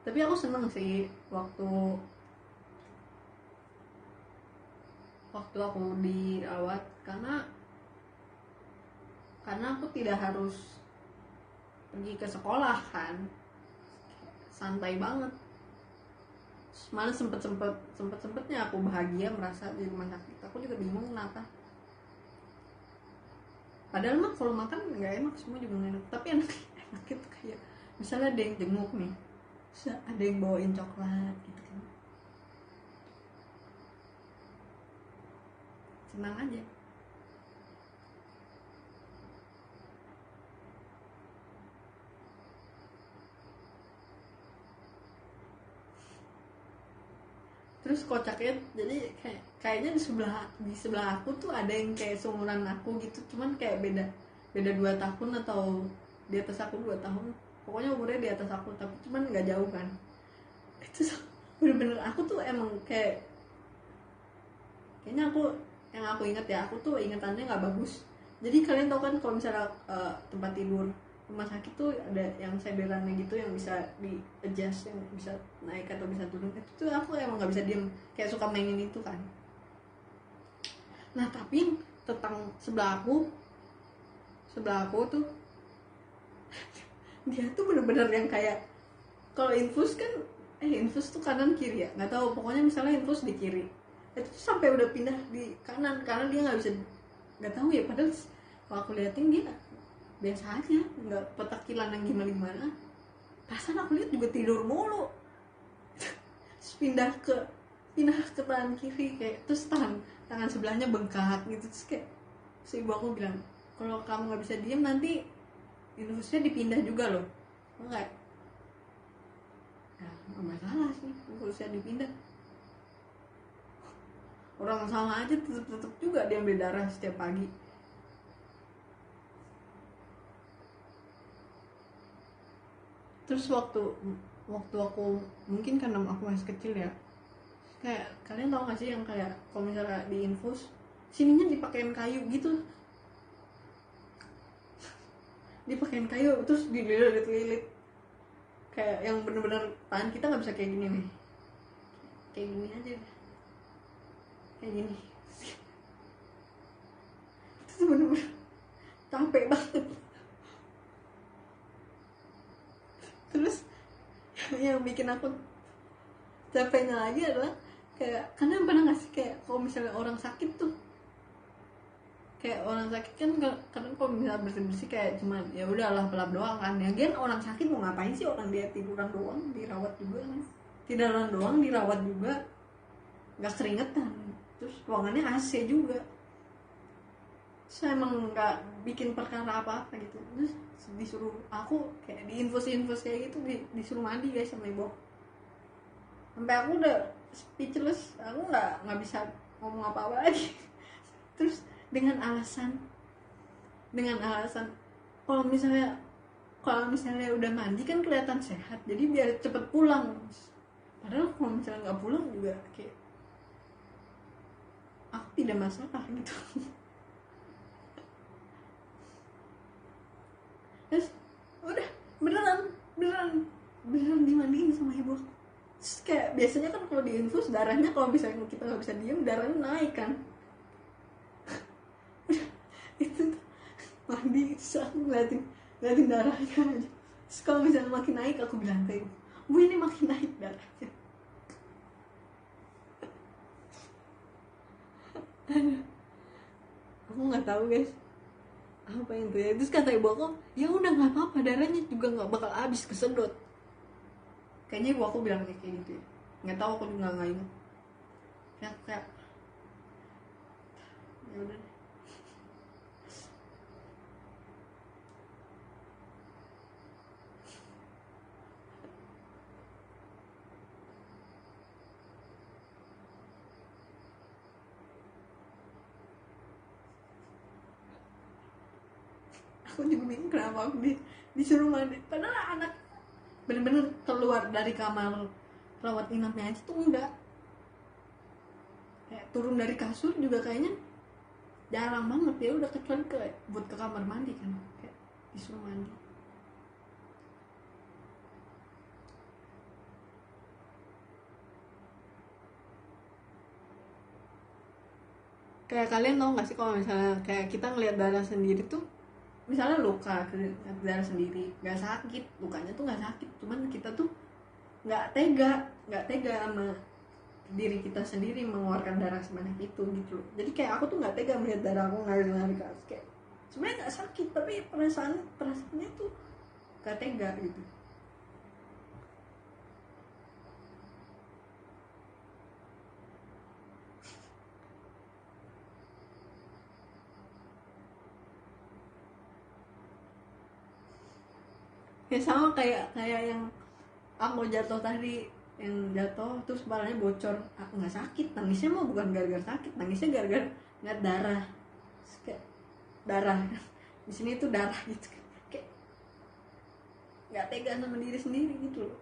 Tapi aku seneng sih waktu aku dirawat, karena aku tidak harus pergi ke sekolah kan, santai banget. Malah sempetnya aku bahagia merasa di rumah sakit. Aku juga bingung kenapa, padahal mah kalau makan nggak enak, semua juga nggak enak, tapi enak itu kayak misalnya ada yang jenguk nih, ada yang bawain coklat gitu kan, senang aja. Terus kocaknya, jadi kayaknya di sebelah aku tuh ada yang kayak seumuran aku gitu, cuman kayak beda 2 tahun atau di atas aku 2 tahun, pokoknya umurnya di atas aku, tapi cuman nggak jauh kan. Itu bener-bener aku tuh emang kayaknya yang aku inget ya, aku tuh ingetannya nggak bagus. Jadi kalian tau kan kalau misalnya tempat tidur rumah sakit tuh ada yang senderannya gitu, yang bisa di adjust, yang bisa naik atau bisa turun, itu tuh aku emang nggak bisa diem, kayak suka mainin itu kan. Nah tapi tentang sebelah aku tuh dia tuh bener-bener yang kayak, kalau infus kan infus tuh kanan kiri ya, nggak tahu, pokoknya misalnya infus di kiri, itu tuh sampai udah pindah di kanan karena dia nggak bisa, nggak tahu ya, padahal kalau aku liatin dia biasa aja, nggak petakilan yang gimana. Perasaan aku lihat juga tidur mulu. Terus pindah pindah ke tangan kiri, kayak terus tangan sebelahnya bengkak gitu. Terus kayak si ibu aku bilang, kalau kamu nggak bisa diem nanti infusnya dipindah juga loh. Enggak, ya nggak masalah sih infusnya dipindah, orang sama aja tetep juga diambil darah setiap pagi. Terus waktu aku, mungkin karena aku masih kecil ya, kayak kalian tau gak sih yang kayak kalau misalnya diinfus sininya dipakein kayu gitu, dipakein kayu terus dililit-lilit, kayak yang bener-bener tangan kita nggak bisa kayak gini nih, kayak gini aja, kayak gini. Itu bener-bener capek banget. Terus yang bikin aku capeknya lagi adalah kayak, kalian pernah nggak sih kayak kalau misalnya orang sakit tuh, kayak orang sakit kan kadang kalau misalnya bersih-bersih kayak cuman ya udahlah pelap doang kan, ya kan orang sakit mau ngapain sih, orang dia tiduran doang dirawat juga kan, tiduran doang dirawat juga, nggak keringetan, terus ruangannya AC juga. Saya emang nggak bikin perkara apa-apa gitu, terus disuruh aku kayak diinfus kayak gitu, disuruh mandi guys sama ibu, sampai aku udah speechless, aku nggak bisa ngomong apa-apa lagi. Terus dengan alasan kalau misalnya udah mandi kan kelihatan sehat, jadi biar cepet pulang. Padahal kalau misalnya nggak pulang juga kayak aku tidak masalah gitu. Terus udah beneran dimandiin sama ibu aku. Terus kayak biasanya kan kalau diinfus darahnya, kalau misalnya kita nggak bisa diem darahnya naik kan. Udah itu tuh mandi, terus aku ngeliatin darahnya aja. Terus kalau misalnya makin naik aku bilang ke ibu, bu ini makin naik darahnya. Aku nggak tahu guys apa yang terjadi. Terus kata ibu aku, ya udah nggak apa-apa, darahnya juga nggak bakal habis kesedot. Kayaknya ibu aku bilang kayak gitu ya, nggak tahu, aku juga nggak ingat. Kayak ya udah deh. Aku juga bingung kenapa aku disuruh mandi, padahal anak bener-bener keluar dari kamar rawat inapnya aja tuh enggak, kayak turun dari kasur juga kayaknya jarang banget, ya udah kecuali buat ke kamar mandi kan, kayak disuruh mandi. Kayak kalian tau gak sih kalau misalnya kayak kita ngeliat darah sendiri tuh, misalnya luka darah sendiri nggak sakit, lukanya tuh nggak sakit, cuman kita tuh nggak tega sama diri kita sendiri mengeluarkan darah sebanyak itu gitu loh. Jadi kayak aku tuh nggak tega melihat darah aku ngalir ke atas, kayak sebenarnya nggak sakit tapi perasaannya tuh nggak tega gitu. Ya sama kayak yang aku jatuh tadi, yang jatuh terus kepalanya bocor, aku nggak sakit, nangisnya mah bukan gara-gara sakit, nangisnya gara-gara ngeliat darah. Terus kayak darah di sini tuh darah gitu, kayak nggak tega sama diri sendiri gitu loh.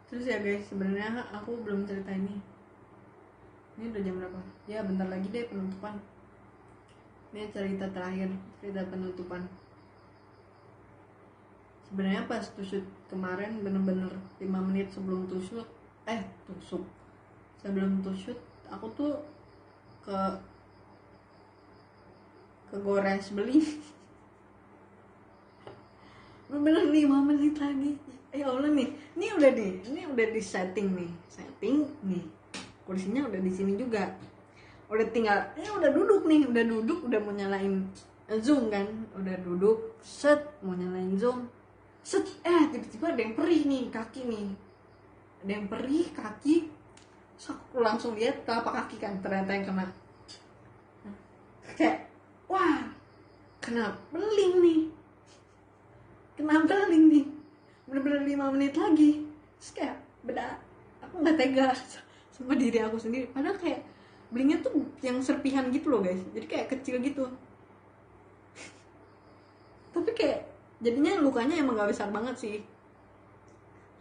Terus ya guys, sebenarnya aku belum cerita ini udah jam berapa ya, bentar lagi deh penutupan. Ini cerita terakhir, cerita penutupan. Sebenarnya pas tusuk kemarin bener-bener 5 menit sebelum sebelum tusuk aku tuh ke Gores beli. Bener-bener 5 menit lagi, ya Allah nih, ini udah di setting nih kursinya udah di sini juga, udah tinggal udah duduk nih, udah mau nyalain Zoom kan, udah duduk set mau nyalain Zoom set, tiba-tiba ada yang perih nih kaki nih, ada yang perih kaki. So, aku langsung lihat telapak kaki kan, ternyata yang kena. Kayak wah, kena beling nih, bener-bener 5 menit lagi. Terus kayak beda, aku nggak tega sama diri aku sendiri, padahal kayak belingnya tuh yang serpihan gitu loh guys, jadi kayak kecil gitu. Tapi kayak jadinya lukanya emang nggak besar banget sih,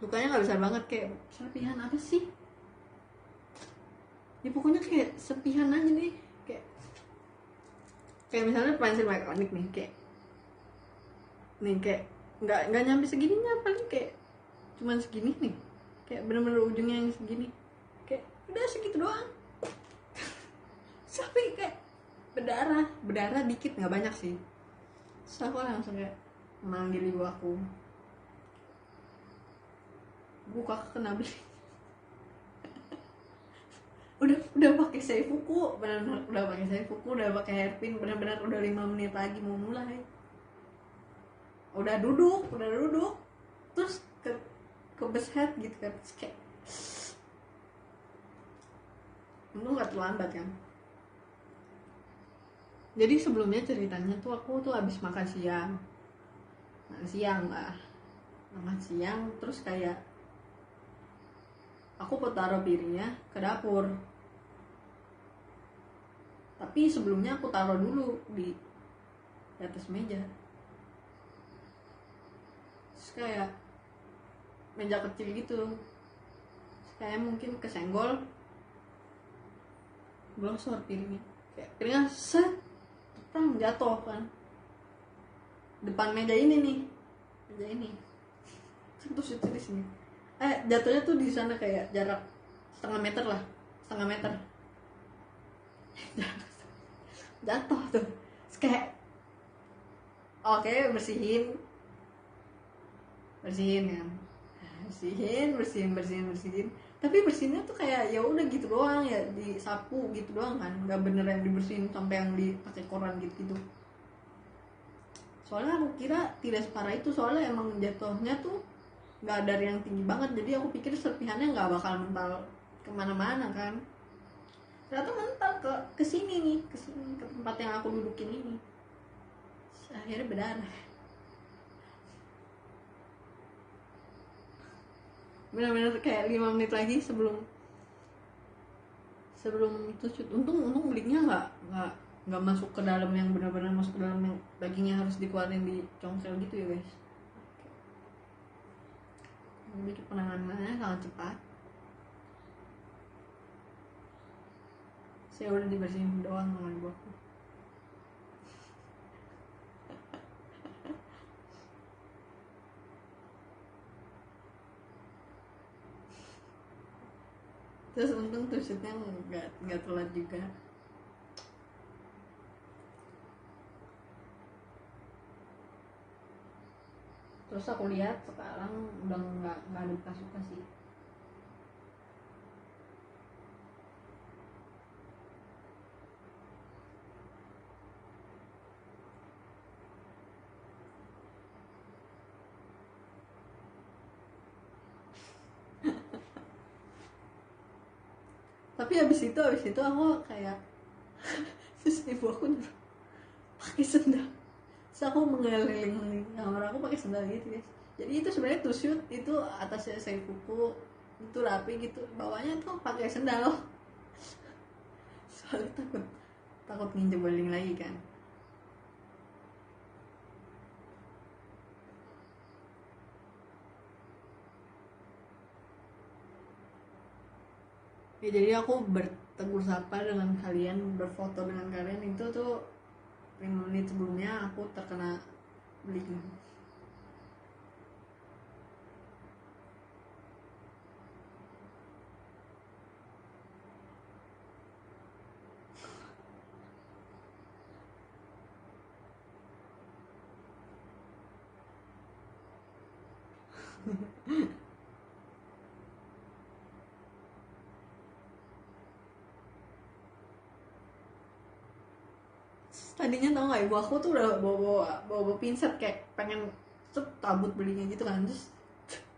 lukanya nggak besar banget, kayak serpihan apa sih ya, pokoknya kayak serpihan aja nih, kayak misalnya pensil mekanik nih, kayak nggak nyampe segininya, paling kayak cuman segini nih, kayak bener-bener ujungnya yang segini, kayak udah segitu doang. Sampai kayak berdarah dikit, nggak banyak sih. Terus aku langsung kayak manggil ibu aku, "Bu, kakak kena beling." udah pakai seifuku, benar-benar udah pakai seifuku, udah pakai hairpin, benar-benar udah 5 menit lagi mau mulai. Udah duduk terus kebeset gitu kan, terus kayak untung nggak terlambat kan. Jadi sebelumnya ceritanya tuh aku tuh habis makan siang terus kayak aku mau taruh piringnya ke dapur, tapi sebelumnya aku taruh dulu di atas meja. Terus kayak meja kecil gitu, kayak mungkin kesenggol, glosor piringnya, kayak piringnya set jatuh kan depan meja ini, terus itu di sini, jatuhnya tuh di sana kayak jarak setengah meter jatuh tuh. Terus kayak oke, bersihin kan, bersihin, tapi bersihnya tuh kayak ya udah gitu doang ya, disapu gitu doang kan, nggak bener yang dibersihin sampai yang dipakai koran gitu. Soalnya aku kira tidak separah itu, soalnya emang jatuhnya tuh nggak dari yang tinggi banget, jadi aku pikir serpihannya nggak bakal mental kemana-mana kan. Ternyata mental ke sini nih, ke tempat yang aku dudukin ini. Akhirnya berdarah. Benar-benar kayak 5 menit lagi sebelum itu. Untung belingnya nggak masuk ke dalam, yang benar-benar masuk ke dalam, yang dagingnya harus dikeluarin di congsel gitu ya guys. Jadi penanganannya sangat cepat. Saya udah dibersihin doang sama ibu aku. Terus untung tusuknya nggak telat juga. Terus aku lihat sekarang udah nggak ada bekas-bekas sih. Tapi abis itu aku kayak terus ibu aku pakai sendal, terus aku mengelilingi kamar aku pakai sendal gitu guys. Jadi itu sebenarnya tusuk itu atasnya saya kuku itu rapi gitu, bawahnya tuh pakai sendal. Soalnya takut nginjek beling lagi kan. Ya, jadi aku bertegur sapa dengan kalian, berfoto dengan kalian itu tuh 5 menit sebelumnya aku terkena beling. tadinya tau nggak, ibu aku tuh udah bawa pinset kayak pengen cabut belinya gitu kan. Terus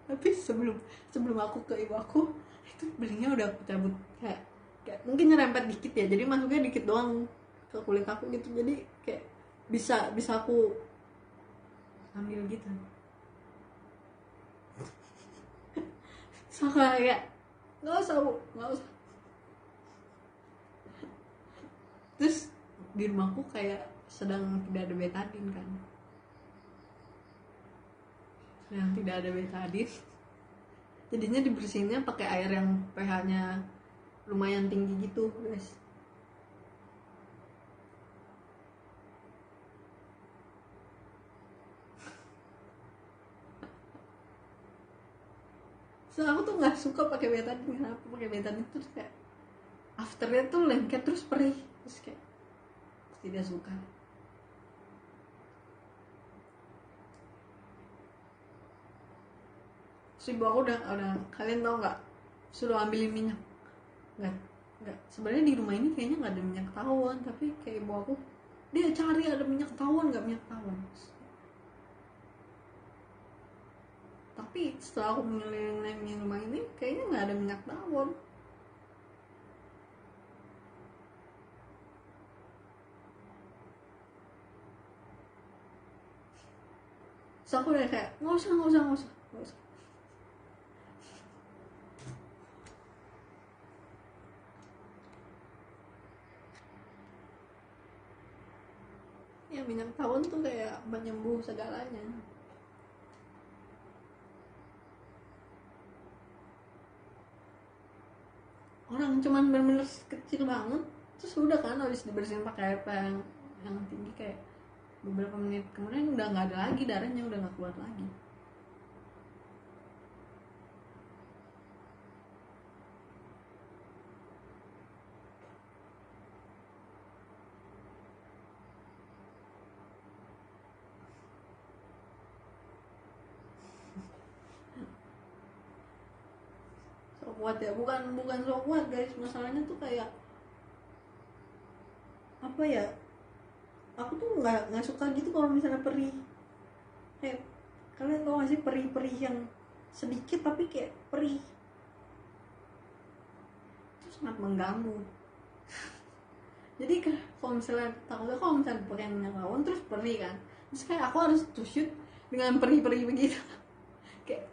tapi sebelum aku ke ibu aku itu belinya udah aku cabut, kayak mungkin nyerempet dikit ya, jadi masuknya dikit doang ke kulit aku gitu, jadi kayak bisa aku ambil gitu. So kayak nggak usah bu, nggak usah. Terus di rumahku kayak sedang tidak ada betadin kan, sedang tidak ada betadin, jadinya dibersihinnya pakai air yang pH-nya lumayan tinggi gitu guys. So aku tuh nggak suka pakai betadine. Kenapa pakai betadine terus kayak afternya tuh lengket terus perih, terus kayak tidak suka. Si ibu aku udah kalian tau nggak, suruh ambilin minyak, nggak sebenarnya di rumah ini kayaknya nggak ada minyak tawon, tapi kayak ibu aku dia cari ada minyak tawon, nggak minyak tawon. Tapi setelah aku mengelilingi rumah ini kayaknya nggak ada minyak tawon. So aku udah kayak nggak usah. Ya minyak tawon tuh kayak penyembuh segalanya. Orang cuman bener-bener kecil banget, terus udah kan habis dibersihin pakai air yang tinggi, kayak beberapa menit kemudian udah nggak ada lagi, darahnya udah nggak keluar lagi. So kuat ya, bukan so kuat guys, masalahnya tuh kayak apa ya, aku tuh nggak suka gitu kalau misalnya perih. Kayak kalian tau gak sih perih yang sedikit tapi kayak perih, itu sangat mengganggu. Jadi kalau misalnya takutnya kalau misalnya pakai minyak tawon terus perih kan, terus kayak aku harus to shoot dengan perih begitu. Kayak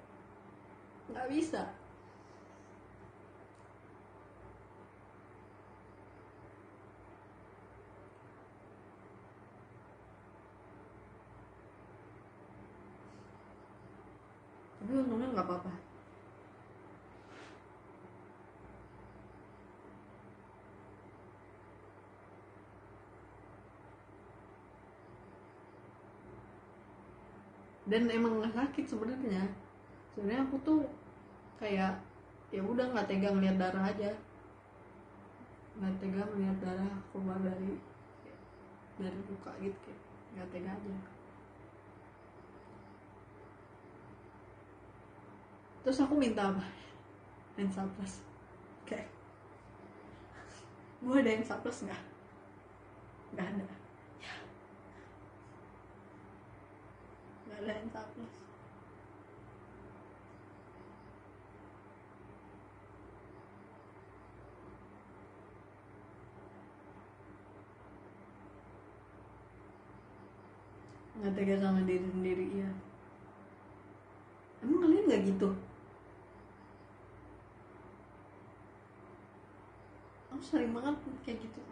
nggak bisa. Tapi untungnya nggak apa-apa. Dan emang nggak sakit sebenarnya aku tuh kayak ya udah nggak tega ngeliat darah aja, nggak tega ngeliat darah keluar dari luka gitu, kayak nggak tega aja. Terus aku minta apa, Ensaples, kayak gue ada Ensaples nggak ada, nggak ada Ensaples. Nggak tega sama diri sendiri ya. Emang kalian nggak gitu? Aku sering banget kayak gitu.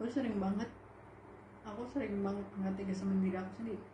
Aku sering banget nggak tega sama diri aku sendiri.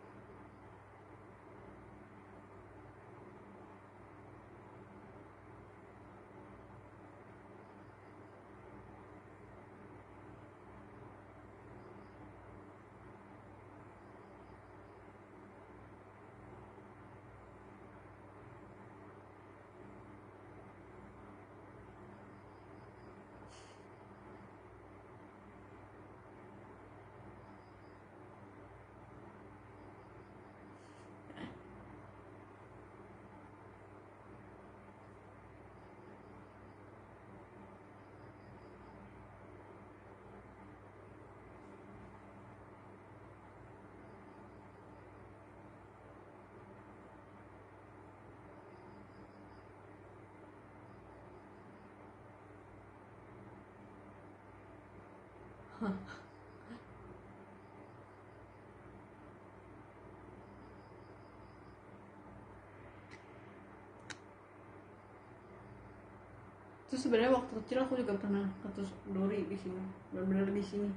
Terus sebenarnya waktu kecil aku juga pernah ketusuk duri di sini, benar-benar di sini.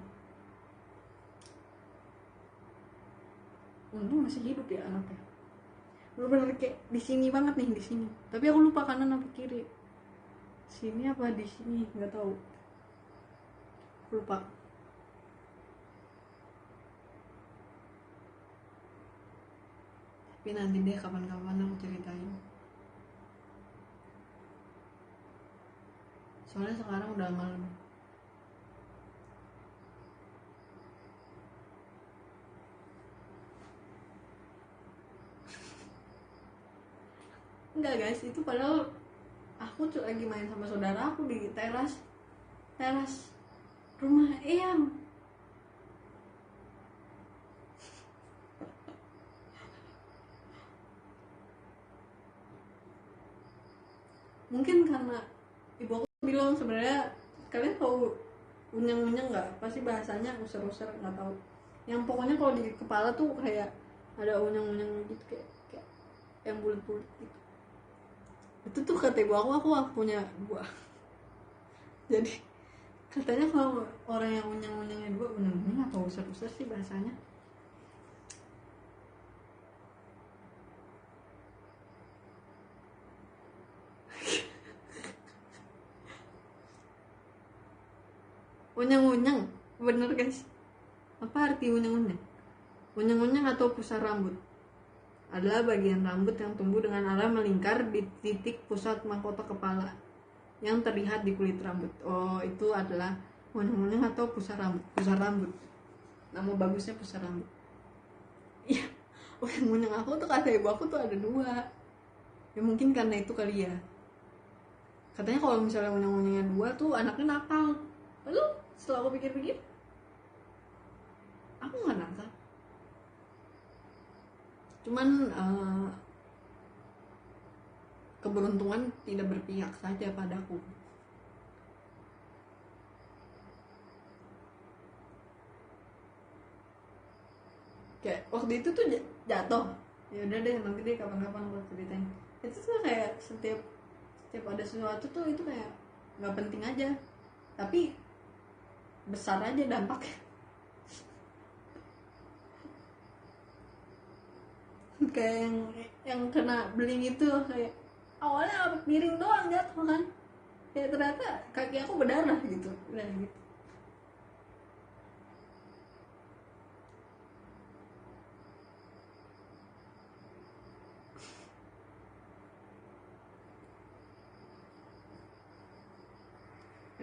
Untung masih hidup ya anaknya. Benar-benar kayak di sini banget nih, di sini. Tapi aku lupa kanan apa kiri. Sini apa di sini, nggak tahu. Lupa. Tapi nanti deh kapan-kapan aku ceritain. Soalnya sekarang udah malam. Enggak guys, itu padahal aku tuh lagi main sama saudara aku di teras rumah Eyang. Mungkin karena ibu aku bilang sebenarnya kalian tahu unyang-unyang nggak? Pasti bahasanya user-user, nggak tahu. Yang pokoknya kalau di kepala tuh kayak ada unyang-unyang gitu, kayak yang bulat-bulat gitu. Itu tuh kata ibu aku punya dua. Jadi katanya kalau orang yang unyang-unyangnya dua, unyang-unyang atau user-user sih bahasanya. Unyang-unyang, bener guys. Apa arti unyang-unyang? Unyang-unyang atau pusar rambut adalah bagian rambut yang tumbuh dengan arah melingkar di titik pusat mahkota kepala yang terlihat di kulit rambut. Oh, itu adalah unyang-unyang atau pusar rambut. Pusar rambut. Nama bagusnya pusar rambut. Iya, unyang-unyang aku tuh kata ibu aku tuh ada dua. Ya mungkin karena itu kali ya. Katanya kalau misalnya unyang-unyangnya dua tuh anaknya nakal. Lalu setelah aku pikir-pikir, aku nggak nakal. Cuman keberuntungan tidak berpihak saja padaku. Kayak waktu itu tuh jatuh. Ya udah deh, nanti deh kapan-kapan aku ceritain. Itu tuh kayak setiap ada sesuatu tuh itu kayak nggak penting aja, tapi besar aja dampaknya. Kayak yang kena beling itu, kayak awalnya miring doang jatuh kan, kayak ternyata kaki aku berdarah gitu, udah gitu.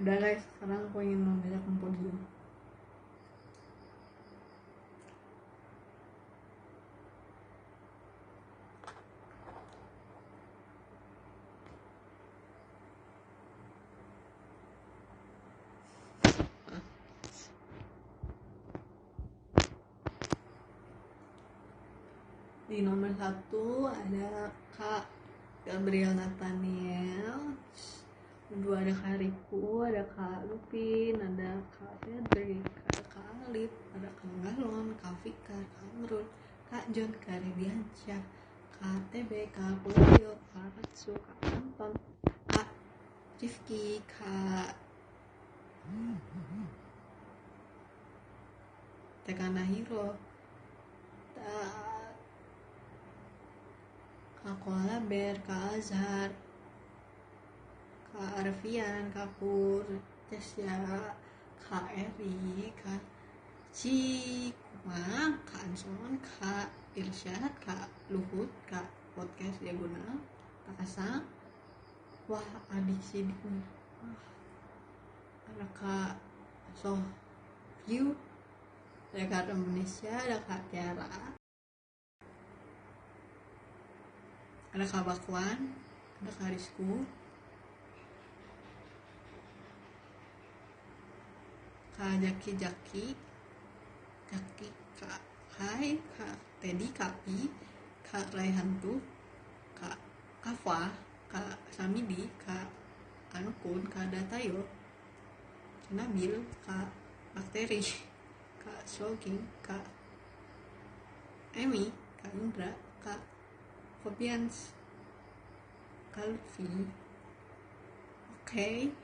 Udah guys, sekarang aku ingin mengajak kumpul dulu. Di nomor 1 ada Kak Gabriel Nathaniel. Kedua ada Kak Riku, ada Kak Lupin, ada Kak Fedri, ada Kak Alif, ada Kak Galon, Kak Fikar, Kak Nurul, Kak John, Kak Rediansyah, Kak TB, Kak Polio, Kak Ratsu, Kak Anton, Kak Rifki, Kak Tekana Hiro, Kak Koala Bear, Kak Azhar, Kak Arfian, Kak Pur, Tesya, Kak Eri, Kak Cikuma, Kak Anson, Kak Irsyad, Kak Luhut, Kak Podcast Diagonal, Kak Asang. Wah, adik sidik nih. Ada Kak Sohyu, ada Kak Indonesia, ada Kak Tiara, ada Kak Bakwan, ada Kak Rizku, Kak Jaki, Kak Hai, Kak Teddy, Kak Pi, Kak Raihantu, Kak Kafa, Kak Samidi, Kak Anukun, Kak Datayo, Kak Nabil, Kak Bakteri, Kak Slogging, Kak Emi, Kak Indra, Kak Fabians, Kak Lutfi. Oke.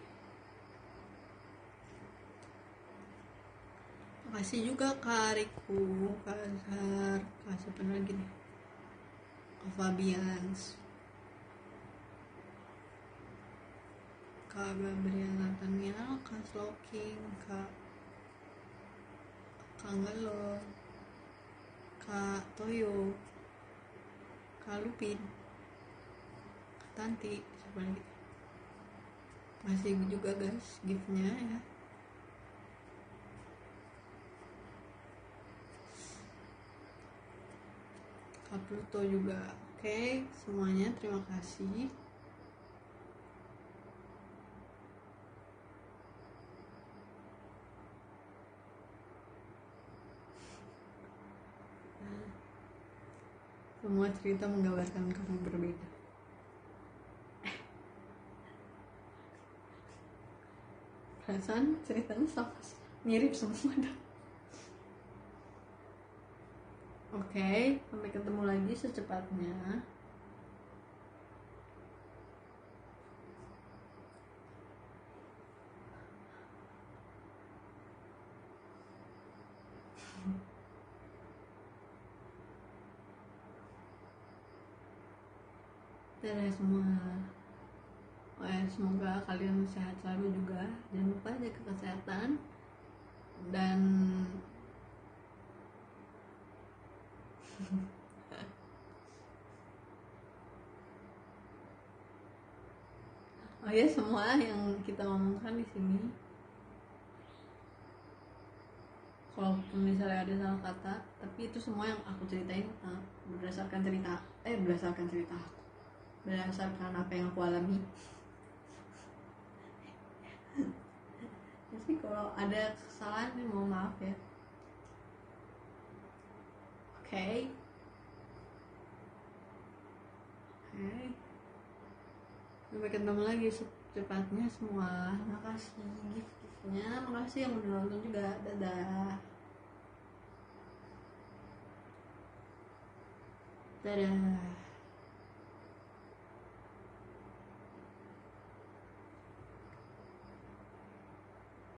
Makasih juga Kak Riku, Kak Azhar, Kak siapa lagi nih? Kak Fabians, Kak Gabriel Nathaniel, Kak Sloking, Kak Galon, Kak Toyo, Kak Lupin, Kak Tanti, siapa lagi? Masih juga guys giftnya ya. Kak Pluto juga. Oke, semuanya terima kasih. Semua cerita menggambarkan kamu berbeda. Perasaan ceritanya sama, mirip semua dah. Oke, sampai ketemu lagi secepatnya. Dadah semua. Semoga kalian sehat selalu juga. Jangan lupa jaga kesehatan. Dan oh ya, semua yang kita ngomongkan di sini, kalaupun misalnya ada salah kata, tapi itu semua yang aku ceritain berdasarkan cerita aku, berdasarkan apa yang aku alami. Jadi kalau ada kesalahan mohon maaf ya. Oke. Sampai ketemu lagi secepatnya semua. Makasih gift-giftnya, makasih yang udah nonton juga. Dadah. Dadah.